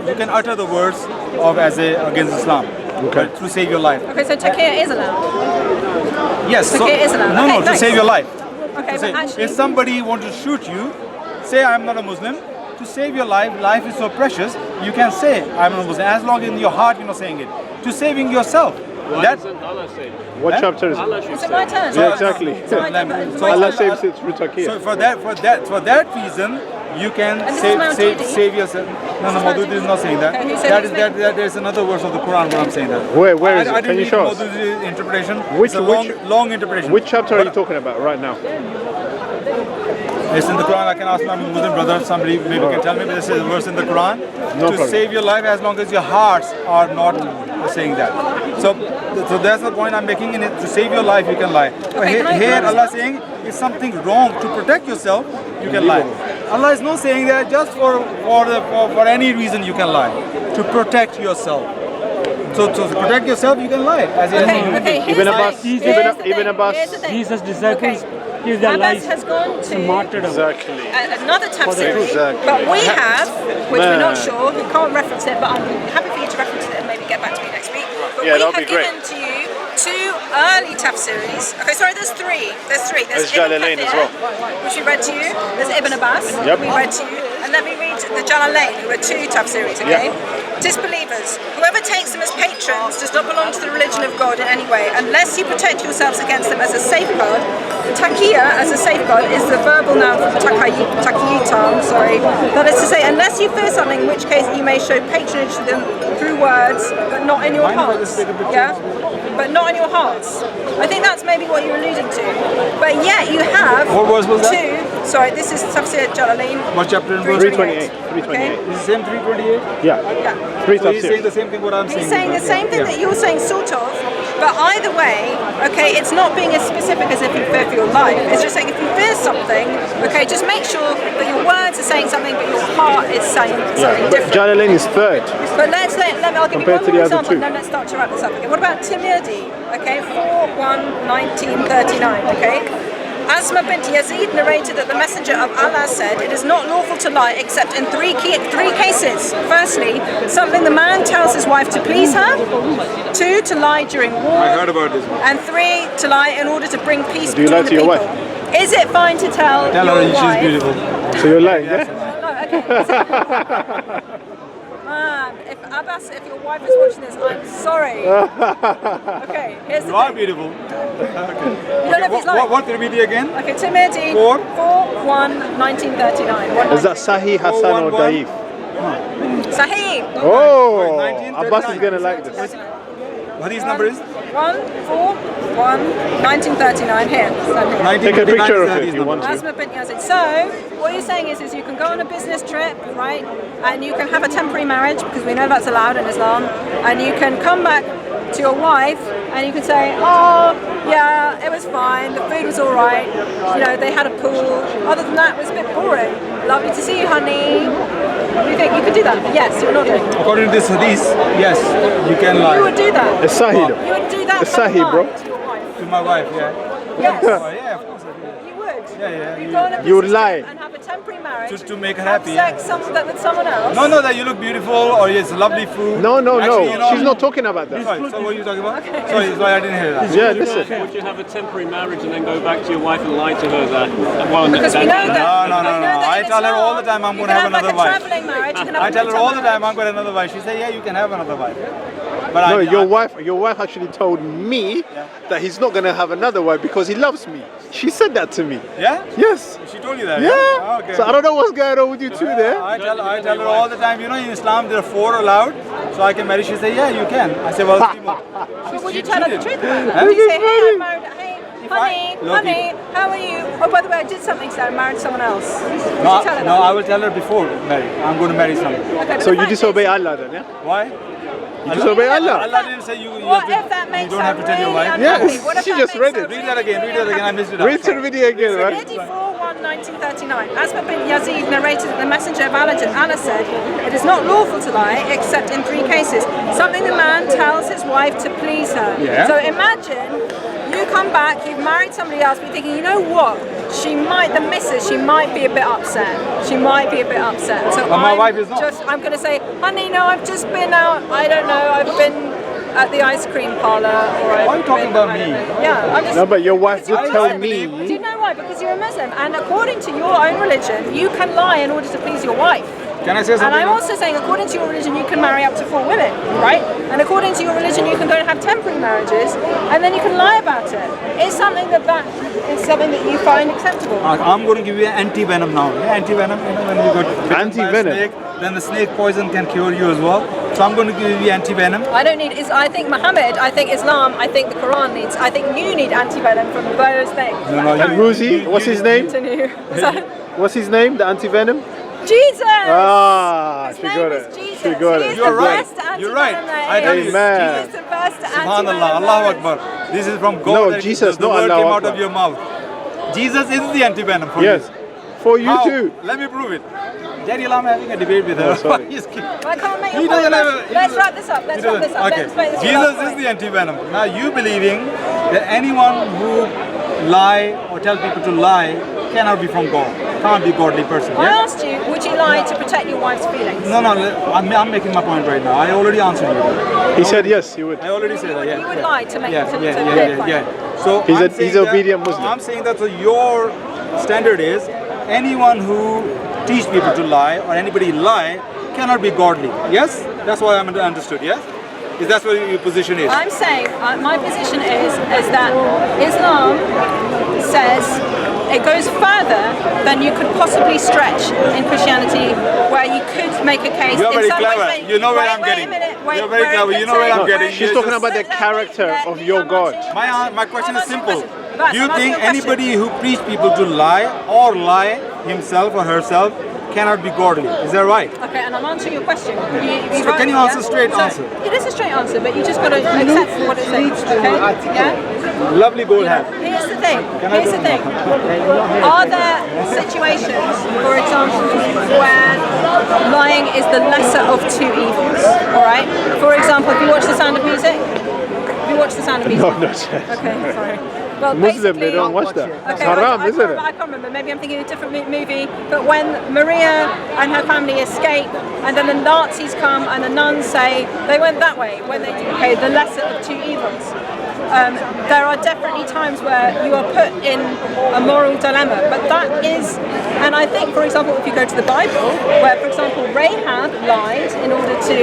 you can utter the words of against Islam. Okay. To save your life. Okay, so Taqiyya is allowed. Yes. Taqiyya is allowed. No, Okay, no, to thanks. save your life. Okay, To say, but actually... if somebody wants to shoot you, say I'm not a Muslim. To save your life is so precious. You can say I'm not a Muslim as long as in your heart you're not saying it. To saving yourself. Why That doesn't Allah say? What chapter is it? Allah should Is it say. my turn? Yeah, exactly. It's my turn. It's my Allah turn. saves it through so Taqiyya. for that reason you can And this is Maududi? save yourself. No, Maududi is not saying that. Okay, who said That he's is that there's another verse of the Quran where I'm saying that. Where is I it? didn't Can you read show us? Maududi's interpretation. Which- It's a long interpretation. Which chapter are But you talking about right now? It's in the Quran. I can ask my Muslim brother, somebody maybe can tell me, but this is a verse in the Quran. No to problem. save your life as long as your hearts are not saying that. So that's the point I'm making in it. To save your life, you can lie. But Okay, can I here respond? Allah saying, if something wrong, to protect yourself, you can lie. Allah is not saying that just for any reason you can lie. To protect yourself. So to protect yourself, you can lie. As Okay, Ibn Abbas, Ibn Abbas, Jesus' disciples give their Abbas lives has gone to martyrdom. exactly. another tafsir, Exactly. but we have, which we're not Man. sure, we can't reference it, but I'm happy for you to reference it and maybe get back to me next week. But Yeah, we that'll have be great. given to you 2 early tafsirs. Okay, sorry, there's 3. There's There's Ibn Jalalain as Kathir, well. which we read to you. There's Ibn Abbas, Yep. we read to you. And let me read the Jalalain, who are 2 tafsirs, okay? Disbelievers, whoever takes them as patrons does not belong to the religion of God in any way, unless you protect yourselves against them as a safeguard. Taqiyya, as a safeguard, is the verbal noun from taqqiya, sorry. That is to say, unless you fear something, in which case you may show patronage to them through words, but not in your hearts. Yeah? But not in your hearts. I think that's maybe what you're alluding to. But yet you have What verse was that? 2, sorry, this is Tafsir Jalalain. What chapter and verse? 328. 328. Okay? Is the same 328? Yeah. Yeah. Three So he's saying tafsirs. the same thing what I'm saying. He's saying the same thing Yeah. that you're saying, sort of, but either way, okay, it's not being as specific as if you fear for your life. It's just saying if you fear something, okay, just make sure that your words are saying something, but your heart is saying something Yeah, but different. Jalalain is third. But I'll give you Compared one to more the other example, two. then let's start to wrap this up. Okay, what about Tirmidhi? Okay, 4/1/1939, okay? Asma bint Yazid narrated that the Messenger of Allah said, "It is not lawful to lie except in three cases. Firstly, something the man tells his wife to please her. 2, to lie during war. I heard about this one. And 3, to lie in order to bring peace Do you between lie the to your people." wife? Is it fine to tell Tell your her she's wife? beautiful. So you're lying, yeah? No, okay. Man, if Abbas, if your wife is watching this, I'm sorry. Okay, here's the You are thing. beautiful. You don't know if he's lying. What Tirmidhi again? Okay, Tirmidhi 4/1/1939. Is that Sahih, Hasan or 411? Daif? Sahih? Oh, 1939. Abbas is gonna like this. Hadith number is? 1/4/1/1939. Here. Stand here. 1939 Take a picture is of the it hadith if you number. want to. Asma bint Yazid. So, what you're saying is you can go on a business trip, right? And you can have a temporary marriage because we know that's allowed in Islam. And you can come back to your wife and you can say, "Oh, yeah, it was fine. The food was all right. You know, they had a pool. Other than that, it was a bit boring. Lovely to see you, honey." What do you think? You could do that? Yes, you're nodding. According to this hadith, yes, you can lie. You would do that. It's Sahih though. You would do that. It's for Sahih, bro. fun to your wife. To my wife, yeah. Yes. Oh, yeah, of course I do. You would. Yeah. You go on a You would business lie. trip and have a temporary marriage. Just to make her have happy, sex with someone else. No, that you look beautiful or it's lovely food. No, Actually, you know- she's not talking about that. Sorry, so what are you talking about? Sorry, I didn't hear that. Yeah, listen. Would you have a temporary marriage and then go back to your wife and lie to her that? Well, Because we know that. No. we know that I in tell her all Islam, the time I'm you gonna can have like another a wife. traveling marriage. You can have I a tell her all the midterm time I'm going to another wife. She said, yeah, you can have another wife. But No, I, your wife actually told me that he's not gonna have another wife because he loves me. She said that to me. Yeah? Yes. She told you that? Yeah. Oh, okay. So I don't know what's going on with you two there. I tell her all the time, you know, in Islam there are 4 allowed, so I can marry. She said, yeah, you can. I said, well, 3 more. But would you tell her the truth about that? Huh? Would you say, hey, I'm married, hey, Look, honey, how are you? Oh, by the way, I did something today, I married someone else. Would you No, tell her no, that? I will tell her before marry. I'm going to marry someone. Okay, but So the you fact disobey is, Allah then, yeah? Why? You disobey Allah. Allah didn't say you What have to, if that makes you don't have to tell your wife. Yes, unhappy? What if she that just makes read her it. Read that again, I missed it out. Read the video again, right? 4/1/1939. Asma bint Yazid narrated that the Messenger of Allah said, "It is not lawful to lie except in 3 cases. Something the man tells his wife to please her." Yeah. So imagine you come back, you've married somebody else, but you're thinking, you know what? The missus, she might be a bit upset. She might be a bit upset. So But my wife is not. I'm going to say, honey, no, I've just been out. I don't know. I've been at the ice cream parlor, or Why are you I've talking been, about I don't me? know. Yeah, I'm just. No, but your wife did I tell believe- Do me. you know why? Because you're a Muslim, and according to your own religion, you can lie in order to please your wife. Can I say something? And I'm also saying, according to your religion, you can marry up to 4 women, right? And according to your religion, you can go and have temporary marriages, and then you can lie about it. It's something that is something that you find acceptable. I'm going to give you anti-venom now. Yeah, anti-venom, you know, when you got bitten by a Anti-venom? snake, then the snake poison can cure you as well. So I'm going to give you anti-venom. I don't need. I think Muhammad. I think Islam. I think the Quran needs. I think you need anti-venom from those things. No, And Ruzi, what's his name? Continue. What's his name? The anti-venom? Jesus. Ah, His she name got is it. Jesus. She got He it. is You're the right. best anti-venom You're right. there I tell is. you, Amen. He is the best Subhanallah, anti-venom Allahu there is. Akbar. This is from God. No, that Jesus, the not word Allahu came out Akbar. of your mouth. Jesus is the anti-venom for Yes. you. before you How? do. Let me prove it. Daddy I'm having a debate with her. sorry. I can't make He your doesn't point. have a- Let's wrap this up. Let's wrap this up. Okay. Let's make this Jesus last is point. the anti-venom. Now you believing that anyone who lie or tell people to lie cannot be from God. Can't be a godly person. I Yeah? asked you, would you lie to protect your wife's feelings? No, I'm making my point right now. I already answered you. He said yes, he would. I already said that. Yeah. You would yeah. lie to make Yeah, to yeah, clarify. yeah, yeah. So He's I'm a- saying he's an that- obedient Muslim. I'm saying that so your standard is anyone who teach people to lie or anybody lie cannot be godly. Yes, that's what I'm understood. Yes, is that what your position is? I'm saying my position is that Islam says it goes further than you could possibly stretch in Christianity, where you could make a case. You're in very some clever. ways, You know where wait, I'm wait getting. A minute, wait, You're very where clever. it You know where could I'm say- getting. She's You're talking just- about the character of your God. My question is simple. Bas, Do you I'm asking think you a question. anybody who preach people to lie or lie himself or herself cannot be godly? Is that right? Okay, and I'm answering your question. So can you answer straight answer? It is a straight answer, but you just got to accept what it says. Okay? Yeah. Lovely gold hat. Here's the thing. Here's the thing. Are there situations, for example, where lying is the lesser of two evils? All right. For example, if you watch The Sound of Music. Have you watched The Sound of Music? No, no. Okay, sorry. Well, Muslim, they basically- don't watch that. It's Okay, haram, I isn't it? can't remember. Maybe I'm thinking of a different movie. But when Maria and her family escape, and then the Nazis come, and the nuns say they went that way when they do. Okay, the lesser of two evils. There are definitely times where you are put in a moral dilemma, but that is, and I think, for example, if you go to the Bible, where, for example, Rahab lied in order to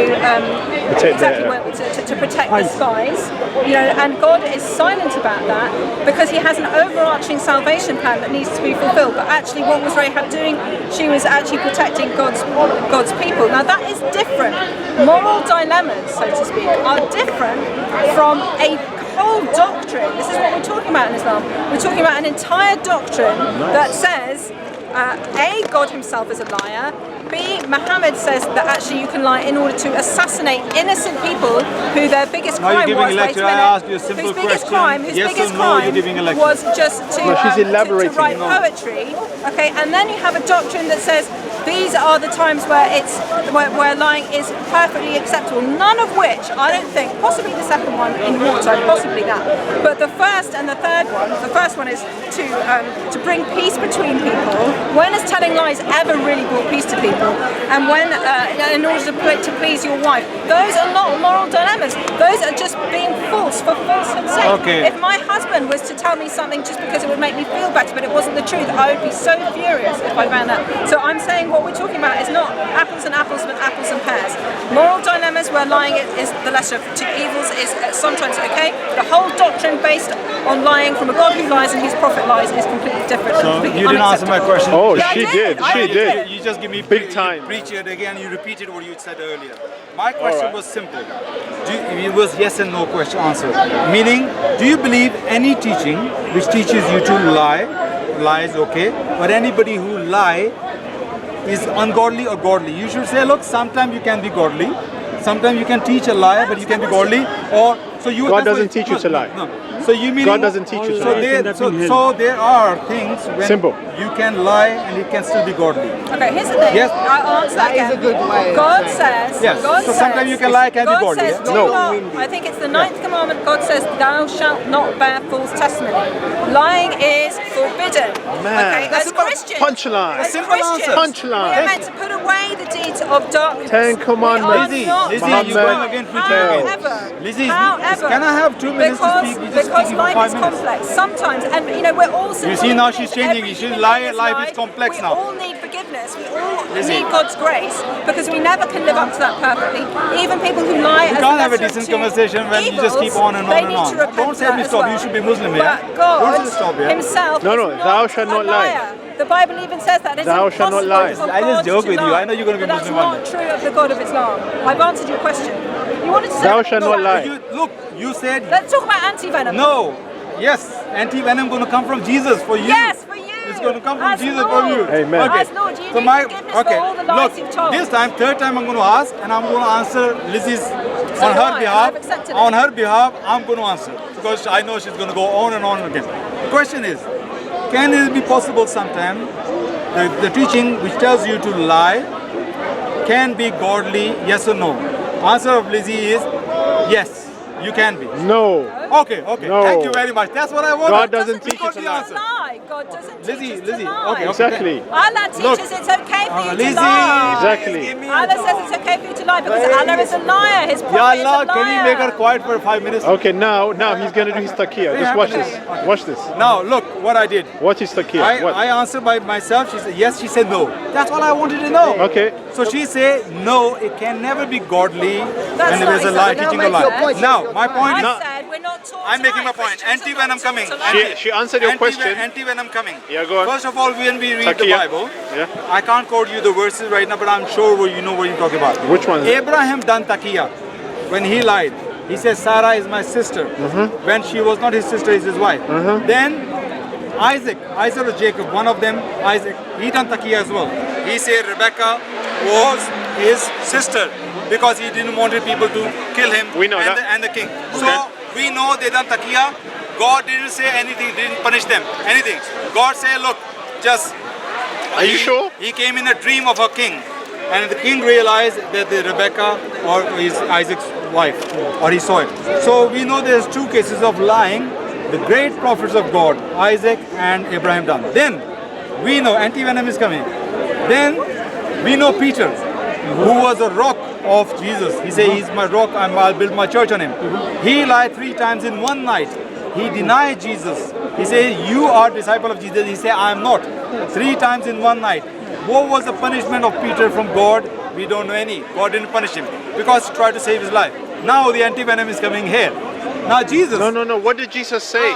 to protect the spies, you know, and God is silent about that because He has an overarching salvation plan that needs to be fulfilled. But actually, what was Rahab doing? She was actually protecting God's people. Now that is different. Moral dilemmas, so to speak, are different from a whole doctrine. This is what we're talking about in Islam. We're talking about an entire doctrine that says A, God himself is a liar. B, Muhammad says that actually you can lie in order to assassinate innocent people who their biggest Now you're crime giving was, a wait lecture. a I minute, asked you a simple whose biggest question. crime, his Yes or biggest no, crime you're giving a lecture. was just to, No, she's to elaborating. write No. poetry. Okay, and then you have a doctrine that says these are the times where where lying is perfectly acceptable. None of which I don't think, possibly the second one in wartime, possibly that, but the first and the third one. The first one is to bring peace between people. When has telling lies ever really brought peace to people? And when in order to please your wife, those are not moral dilemmas. Those are just being false for falsehood's sake. Okay. If my husband was to tell me something just because it would make me feel better, but it wasn't the truth, I would be so furious if I found out. So I'm saying what we're talking about is not apples and apples, but apples and pears. Moral dilemmas where lying is the lesser of two evils is sometimes okay. The whole doctrine based on lying from a God who lies and his prophet lies is completely different. So completely you didn't answer my unacceptable. question. Oh, Yeah, I she did. did. I She really did. You just give me Big time. You preach it again. You repeated what you said earlier. My question right. was simple. It was yes and no question answer. Meaning, do you believe any teaching which teaches you to lie is okay, but anybody who lie is ungodly or godly? You should say, look, sometimes you can be godly, sometimes you can teach a lie, but you can be godly, or so you. God that's doesn't what- teach you to lie. No. So you mean God doesn't teach you to so lie. so there are things when Simple. you can lie and it can still be godly. Okay, here's the thing. Yes. I'll answer that again. is a good way of God saying says. Yes. God So says. sometimes you can lie, can be God godly, says, yeah? do No. not. I think it's the ninth commandment. God says, "Thou shalt not bear false testimony." Lying is forbidden. Man. Okay, That's as Christians. punchline. As Simple Christians, answer. Punchline. we are meant to put away the deeds of darkness. Ten Commandments. We are not Lizzie, to you're going lie. again preaching again. However, Lizzie, however, can I have 2 minutes to speak? You're just because speaking for life 5 is minutes. complex. Sometimes, and you know, we're all. You see, now she's changing it. She's life is complex now. We all need forgiveness. We all Lizzie. need God's grace because we never can live up to that perfectly. Even people who lie. You as can't have a lesser of decent two conversation when you just keep evils, on and on they and need on. to repent Don't for say that me as stop. well. You should be Muslim, yeah? But God Don't say stop, yeah? himself No, is thou not shalt a not lie. liar. The Bible even says that. It's Thou shalt not lie. impossible for I just God joke to with you. lie. I know you're gonna be But Muslim that's one not day. true of the God of Islam. I've answered your question. You wanted to say Thou that- shalt no, not lie. Look, you said Let's talk about anti-venom. no. Yes, anti-venom going to come from Jesus for you. Yes, for you. It's going to come from As Jesus Lord. for you. Amen. Okay. As Lord, you so need my forgiveness okay. for all the lies Look, you've told. this time, third time, I'm going to ask, and I'm going to answer Lizzie's So on do her I, and behalf. I've accepted it. On her behalf, I'm going to answer because I know she's going to go on and on again. The question is, can it be possible sometime the teaching which tells you to lie can be godly, yes or no? Answer of Lizzie is yes, you can be. No. Okay, No. thank you very much. That's what I wanted. God doesn't teach you to the lie. answer. God doesn't teach Lizzie, us to Lizzie, lie. okay. Exactly. Allah teaches Look. it's okay for you to Lizzie, lie. Exactly. give me Allah says it's okay for you to lie because Allah is a liar. His Ya prophet is a Allah, liar. can you make her quiet for 5 minutes? Okay, now he's going to do his taqqiya. Just watch this. Watch this. Now, look what I did. What is taqqiya? What? I answered by myself. She said yes. She said no. That's all I wanted to know. Okay. So she said no. It can never be godly That's when there not is a lie, exactly teaching a what I lie. said. Now, my point is. I said we're not taught I'm to making lie. my point. Christians are Anti-venom not coming. taught to lie. She answered your question. Anti-venom coming. Yeah, go on. First of all, when we read the Taqiyya. Bible, Yeah. I can't quote you the verses right now, but I'm sure you know what you're talking about. Which one? Abraham done taqiyya. When he lied, he says Sarah is my sister. When she was not his sister, is his wife. Then Isaac or Jacob, one of them, Isaac, he done taqiyya as well. He said Rebecca was his sister because he didn't want people to kill him. We know that. And the king. So we know they done taqiyya. God didn't say anything, didn't punish them, anything. God said, look, just. Are you sure? He came in a dream of a king, and the king realized that the Rebecca or is Isaac's wife, or he saw it. So we know there's two cases of lying. The great prophets of God, Isaac and Abraham done. Then we know anti-venom is coming. Then we know Peter, who was a rock of Jesus. He said, he's my rock, I'll build my church on him. He lied 3 times in one night. He denied Jesus. He said, you are disciple of Jesus. He said, I am not. 3 times in one night. What was the punishment of Peter from God? We don't know any. God didn't punish him because he tried to save his life. Now the anti-venom is coming here. Now Jesus. No. What did Jesus say?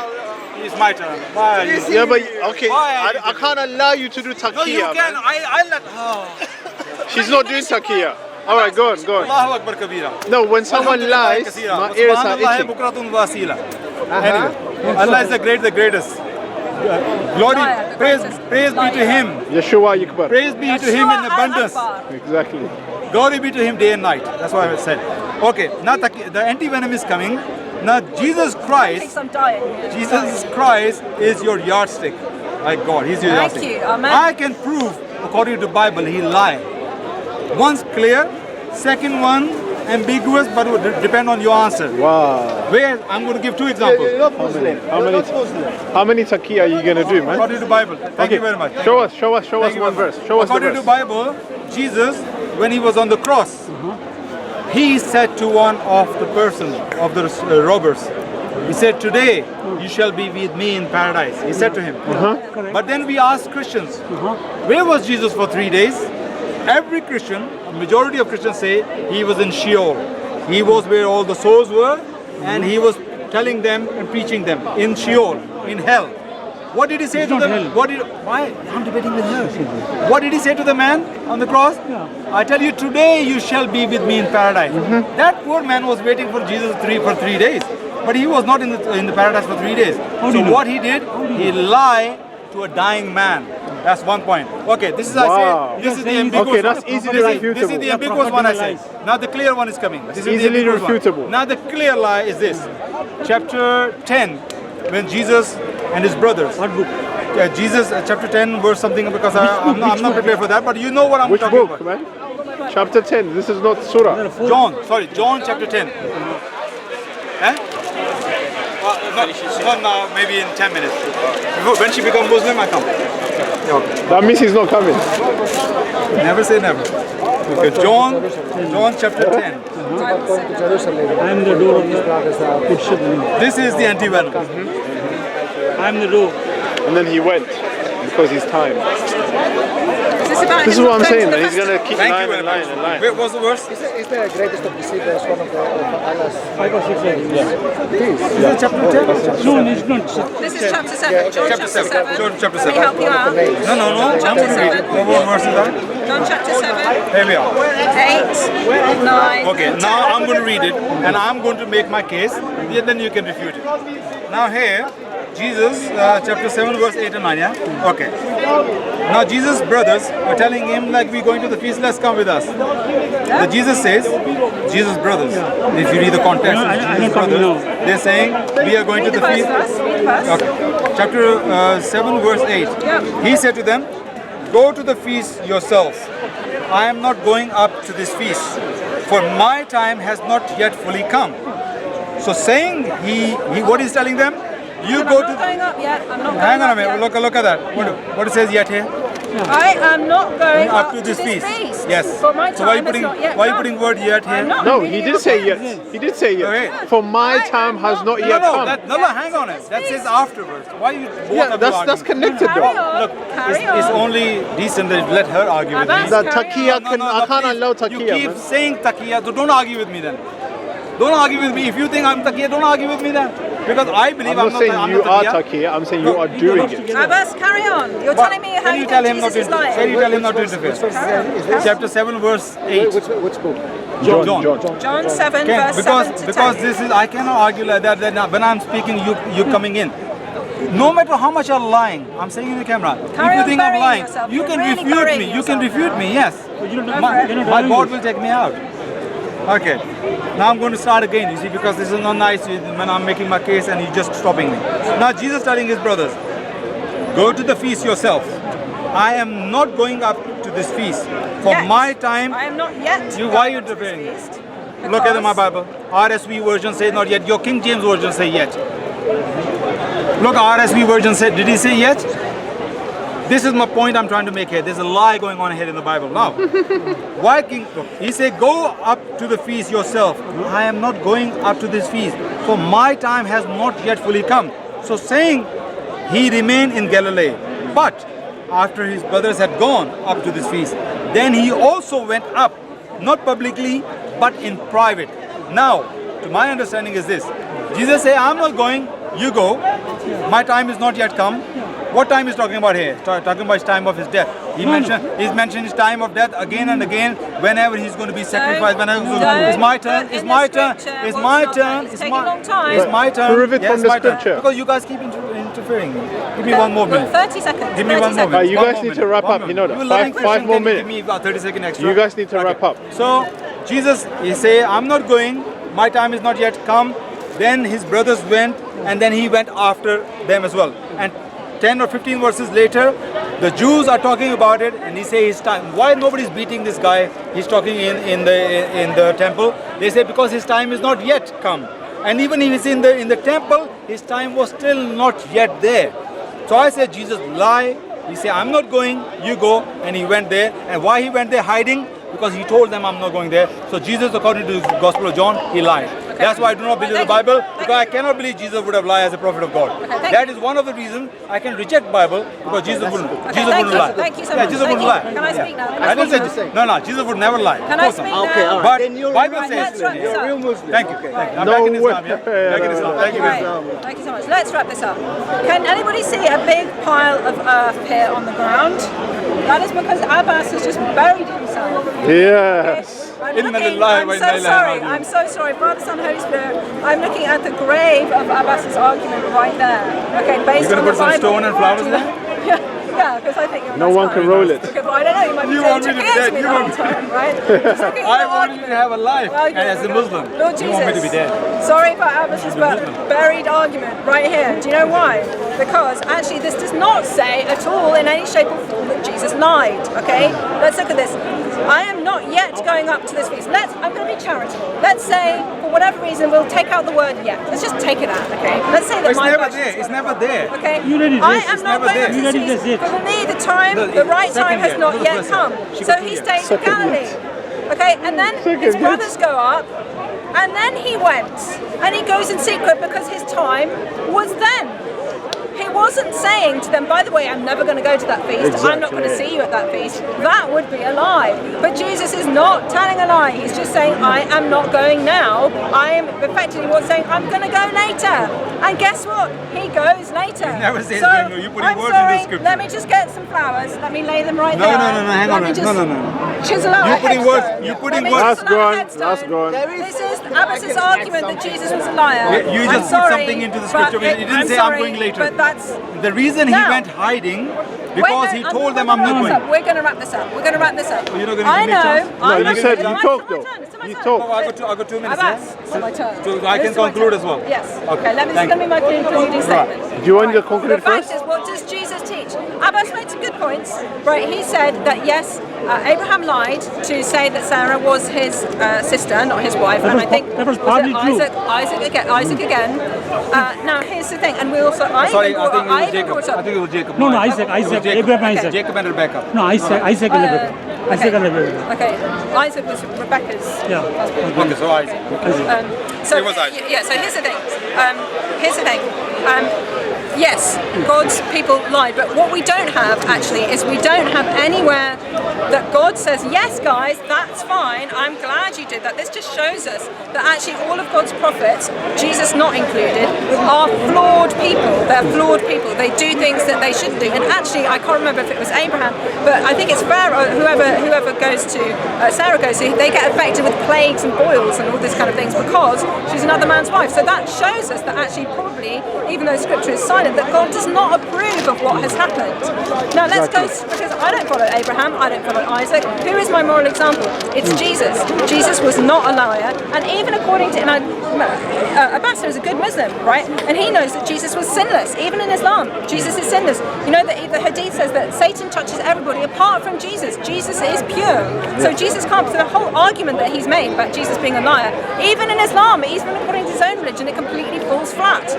It's my turn. Why are you? Yeah, but okay, Why? I can't allow you to do taqqiya. No, you can. Man. I let. She's not doing taqqiya. All right, go on. Allahu Akbar kabira. No, when someone lies, my ears are itching. Anyway, Allah is the greatest. Glory, praise be to Him. Yeshua Yikbar. Praise be to Him in abundance. Exactly. Glory be to Him day and night. That's what I said. Okay, now the anti-venom is coming. Now Jesus Christ is your yardstick. Like God, He's your yardstick. Thank you, amen. I can prove, according to the Bible, He lied. One's clear, second one ambiguous, but would depend on your answer. Wow. Where I'm going to give 2 examples. How many taqqiya are you going to do, man? According to the Bible. Thank you very much. Show us one verse. Show us the According to verse. the Bible, Jesus, when He was on the cross, He said to one of the person, of the robbers, He said, today you shall be with me in paradise. He said to him. But then we ask Christians, where was Jesus for 3 days? Every Christian, majority of Christians say He was in Sheol. He was where all the souls were, and He was telling them and preaching them in Sheol, in hell. What did He say to them? Why? I'm debating with her. What did He say to the man on the cross? I tell you, today you shall be with me in paradise. That poor man was waiting for Jesus for 3 days, but he was not in the paradise for 3 days. So what he did, he lied to a dying man. That's one point. Okay, this is I say. This is the ambiguous. Okay, that's easily refutable. This is the ambiguous one I say. Now the clear one is coming. This is Easily the ambiguous refutable. one. Now the clear lie is this. Chapter 10, when Jesus and his brothers. What book? Jesus, chapter 10, verse something, because I'm not prepared for that, but you know what I'm Which talking book, about. man? Chapter 10. This is not surah. John chapter 10. Not now, maybe in 10 minutes. When she becomes Muslim, I come. That means he's not coming. Never say never. Okay, John chapter 10. I am the door of the good ship. This is the anti-venom. I am the door. And then he went because he's time. This is what I'm saying, man. He's going to keep Thank lying you and very lying and much. lying. Wait, what's the verse? Is the greatest of deceivers one of Allah's? 5 or 6 Is it chapter 10? No, it's not. This is chapter 7. John chapter 7. John chapter Let me 7. help you out. No. I'm going to read it. What verse is that? John chapter 7. Here we are. 8, 9. Okay, now I'm going to read it and I'm going to make my case. Then you can refute it. Now here, Jesus, chapter 7, verse 8 and 9, yeah? Okay. Now Jesus' brothers are telling him, like, we're going to the feast, let's come with us. The Jesus says, Jesus' brothers, if you read the context, Jesus' brothers, they're saying, we are going to the feast. Read the verse. Okay. Chapter 7, verse 8. He said to them, go to the feast yourselves. I am not going up to this feast, for my time has not yet fully come. So saying he what he's telling them, you I'm go not to. going up yet. I'm not going Hang on a up minute. yet. Look at that. What it says yet here? I am not going Up to this feast. Yes. For my So why are you time putting has not yet why are you come. putting word yet here? I'm not No, reading he your did say text. yes. He did say yes. Okay. For my I time am has not not going yet No, come. hang on. That says afterwards. Why you both Yeah, of you that's arguing? connected Carry though. on. Look, Carry it's on. only decent that you let her argue with me. Abbas, The carry taqqiya on. can I can't please, allow you taqqiya, keep man. saying taqiyya, so don't argue with me then. Don't argue with me. If you think I'm taqiyya, don't argue with me then. Because I believe I'm not saying I'm you not are taqqiya. I'm saying you are doing it. Abbas, carry on. You're But telling me how can you you tell think him not Jesus to is lying. can you tell him not to interfere? Carry on. Chapter 7 verse 8. Which book? John. John 7, Okay, verse 7 to 10. because this is I cannot argue like that when I'm speaking you coming in. No matter how much you're lying, I'm saying in the camera. Carry if you on think I'm burying lying, yourself. you You're can really refute burying me. You can yourself refute now. me. Yes. My God will take me out. Okay. Now I'm going to start again. You see, because this is not nice when I'm making my case and he's just stopping me. Now Jesus telling his brothers, go to the feast yourself. I am not going up to this feast. For Yet. my time. I am not yet. You why are you going to this interfering? feast, Look at my because- Bible. RSV version says not yet. Your King James version say yet. Look, RSV version said. Did he say yet? This is my point I'm trying to make here. There's a lie going on here in the Bible. Now, why King? He said, go up to the feast yourself. I am not going up to this feast, for my time has not yet fully come. So saying, he remained in Galilee. But after his brothers had gone up to this feast, then he also went up, not publicly, but in private. Now, to my understanding is this. Jesus said, I'm not going, you go. My time is not yet come. What time is talking about here? Talking about his time of his death. He's mentioned his time of death again and again. Whenever he's going to be sacrificed, whenever it's my turn. It's my turn. It's my turn. It's taking a long time. It's my turn. Prove it Yes, from the my turn. scripture. Because you guys keep interfering. Give me one more minute. 30 seconds. Give me 30 one more seconds. minute. You One guys more need to minute. wrap One up. more You know minute. that. You lying Five Christian, more can you minutes. Give me about 30 seconds extra. You guys need to wrap up. So Jesus, he say, I'm not going. My time is not yet come. Then his brothers went, and then he went after them as well. And 10 or 15 verses later, the Jews are talking about it, and he says his time. Why nobody's beating this guy? He's talking in the temple. They say because his time is not yet come. And even if he's in the temple, his time was still not yet there. So I said, Jesus lie. He said, I'm not going, you go. And he went there. And why he went there hiding? Because he told them I'm not going there. So Jesus, according to the Gospel of John, he lied. That's why I do not believe the Bible, because I cannot believe Jesus would have lied as a prophet of God. That is one of the reasons I can reject Bible, because Jesus wouldn't lie. Thank you so Yeah, much. Jesus Thank wouldn't you. lie. Can I speak now? I didn't say no, Jesus would never lie. Can I speak now? But Then you're Bible right. says, Let's wrap this up. Real Muslim. thank you. I'm No back in Islam, way. yeah? Back in Islam. Thank you. Right. Thank you so much. Let's wrap this up. Can anybody see a big pile of earth here on the ground? That is because Abbas has just buried himself. Yes. I'm Inna looking, lillahi I'm wa so inna ilaihi sorry. raji'un. I'm so sorry. Father, Son, Holy Spirit. I'm looking at the grave of Abbas's argument right there. Okay, based You're on gonna the put some Bible. stone and flowers in there? Yeah, because I think you're a No nice one guy. can roll it. Okay, but I don't know. You might be You saying want me to be against dead. me You the whole want- time, right? Just looking at I your want you to argument. have a life, Well, and as a Muslim, Lord you want me to be Jesus, dead. sorry for Abbas's buried argument right here. Do you know why? Because actually this does not say at all in any shape or form that Jesus lied, okay? Let's look at this. I am not yet going up to this feast. I'm going to be charitable. Let's say, for whatever reason, we'll take out the word yet. Let's just take it out, okay? Let's say that It's my never version there. is It's never there. okay? Unity I exists. am It's not never going there. up to Unity this feast. exists. For me, No, the right second time has yet. not No, yet first come. yet. So he stays in Galilee. Okay, and then his yet. brothers go up, and then he went, and he goes in secret because his time was then. He wasn't saying to them, by the way, I'm never going to go to that feast. I'm not going to see you at that feast. That would be a lie. But Jesus is not telling a lie. He's just saying, I am not going now. I am effectively what's saying, I'm going to go later. And guess what? He goes later. He never says so, going, you're putting I'm words in the sorry, scripture. let me just get some flowers. Let me lay them right No, there. no, no, no, hang Let on. me just No. Chisel out You're a putting headstone. words- you're putting Let me words- That's chisel out a gone. That's headstone. gone. This is Abbas's argument that Jesus was a liar. You I'm just put sorry, something into the but scripture. He didn't I'm say sorry, I'm going later. But that's The reason he No. went hiding, because he told them I'm not going. We're going to wrap this up. We're going to wrap this up. You're not gonna I give me a know. chance? I'm No, not you said gonna- you it's talked my though. turn, it's my You turn. talked. Oh, I got 2 minutes. Abbas, yeah? it's my turn. So I can This is my conclude turn. as well. Yes. Okay. Okay, this is Thank going to be my concluding statement. Do you want the The conclude fact first? is, what does Jesus teach? Abbas made some good points. Right, he said that yes, Abraham lied to say that Sarah was his sister, not his wife, and I think that was partly true. Isaac again. Now here's the thing, and we also I think it was Jacob. No, Isaac, Abraham, Isaac. Jacob and Rebecca. No, Isaac and Rebecca. Isaac and Rebecca. Okay, Isaac was Rebecca's husband. Okay, so Isaac. So It was Isaac. yeah, so here's the thing. Yes, God's people lied, but what we don't have actually is we don't have anywhere that God says, yes guys, that's fine, I'm glad you did that. This just shows us that actually all of God's prophets, Jesus not included, are flawed people. They're flawed people. They do things that they shouldn't do. And actually, I can't remember if it was Abraham, but I think it's Pharaoh, whoever goes to, Sarah goes to, they get affected with plagues and boils and all this kind of things because she's another man's wife. So that shows us that actually probably, even though scripture is silent, that God does not approve of what has happened. Now let's go, because I don't follow Abraham, I don't follow Isaac. Who is my moral example? It's Jesus. Jesus was not a liar, and even according to Abbas is a good Muslim, right? And he knows that Jesus was sinless. Even in Islam, Jesus is sinless. You know that the Hadith says that Satan touches everybody apart from Jesus. Jesus is pure. So Jesus can't. So the whole argument that he's made about Jesus being a liar, even in Islam, even according to his own religion, it completely falls flat.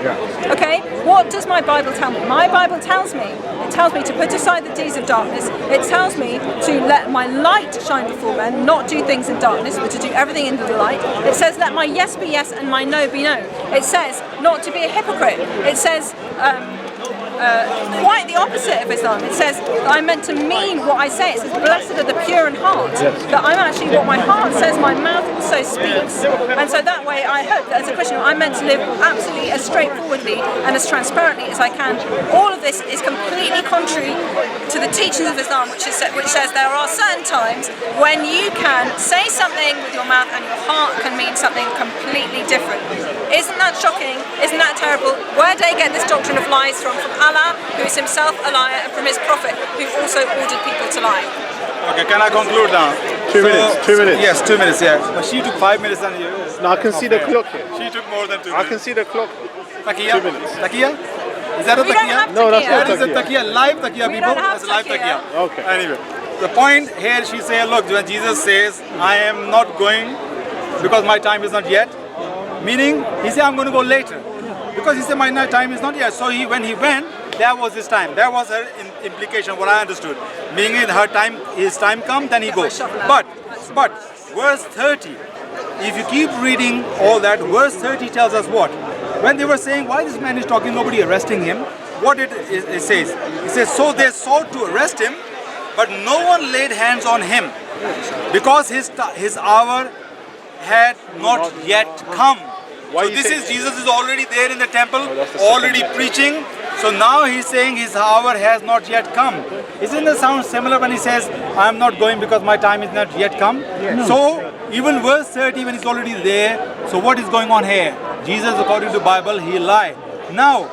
Okay. What does my Bible tell me? My Bible tells me, it tells me to put aside the deeds of darkness. It tells me to let my light shine before men, not do things in darkness, but to do everything in the light. It says let my yes be yes and my no be no. It says not to be a hypocrite. It says quite the opposite of Islam. It says that I'm meant to mean what I say. It says blessed are the pure in heart. That I'm actually what my heart says, my mouth also speaks. And so that way I hope that as a Christian I'm meant to live absolutely as straightforwardly and as transparently as I can. All of this is completely contrary to the teachings of Islam, which says there are certain times when you can say something with your mouth and your heart can mean something completely different. Isn't that shocking? Isn't that terrible? Where do they get this doctrine of lies from? From Allah, who is himself a liar, and from his prophet, who also ordered people to lie. Okay, can I conclude now? 2 minutes. 2 minutes. Yes, 2 minutes, yeah. But she took 5 minutes and you... No, I can see the clock here. She took more than 2 I minutes. can see the clock. Taqiyya? 2 minutes. Taqiyya? Is that a We don't taqiyya? have No, that's not That is a taqiyya, live taqiyya, We people. don't have That's live taqiyya. taqiyya. Okay. Anyway, the point here, she said, look, when Jesus says, I am not going because my time is not yet, meaning, he said, I'm going to go later. Because he said, my time is not yet. So when he went, that was his time. That was her implication, what I understood. Meaning his time comes, then he goes. But verse 30, if you keep reading all that, verse 30 tells us what? When they were saying, why this man is talking, nobody arresting him, what it says? It says, so they sought to arrest him, but no one laid hands on him, because his hour had not yet come. Why So you this say is, that? Jesus is already there in the temple, that's the already second preaching. So now he's saying his hour has not yet come. Isn't it sound similar when he says, I'm not going because my time is not yet come? So even verse 30 when he's already there, so what is going on here? Jesus, according to Bible, he lied. Now,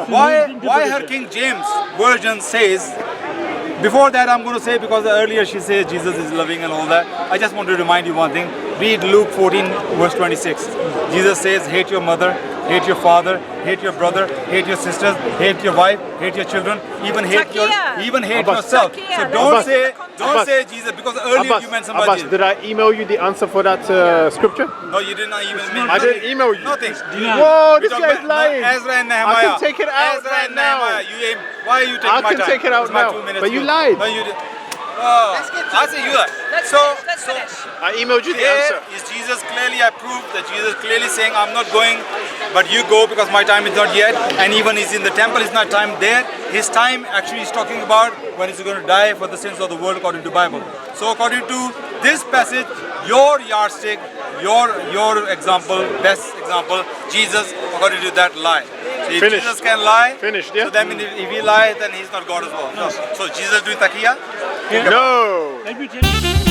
why her King James version says, before that I'm going to say, because earlier she said Jesus is loving and all that, I just want to remind you one thing. Read Luke 14 verse 26. Jesus says, hate your mother, hate your father, hate your brother, hate your sisters, hate your wife, hate your children, even hate Taqiyya. yourself. Taqiyya. So Abbas. don't say Jesus, because earlier you mentioned about Abbas, Jesus. did I email you the answer for that scripture? No, you did not even mean I didn't email you. Nothing. Whoa, We this talk guy's about lying. Ezra and Nehemiah. I can take it out Ezra right and now. Nehemiah. Why are you taking I my can time? take it out It's my now. 2 minutes. But you too. lied. No, you did. I say you lied. Let's So finish. I emailed you the here answer. is Jesus clearly, I proved that Jesus clearly saying, I'm not going, but you go because my time is not yet. And even he's in the temple, it's not time there. His time actually is talking about when he's going to die for the sins of the world according to Bible. So according to this passage, your yardstick, your example, best example, Jesus, according to that, lie. So if Finished. Jesus can lie, Finished, yeah. so that means if he lies, then he's not God as well. No. So Jesus doing taqiyya? No. Let me tell you.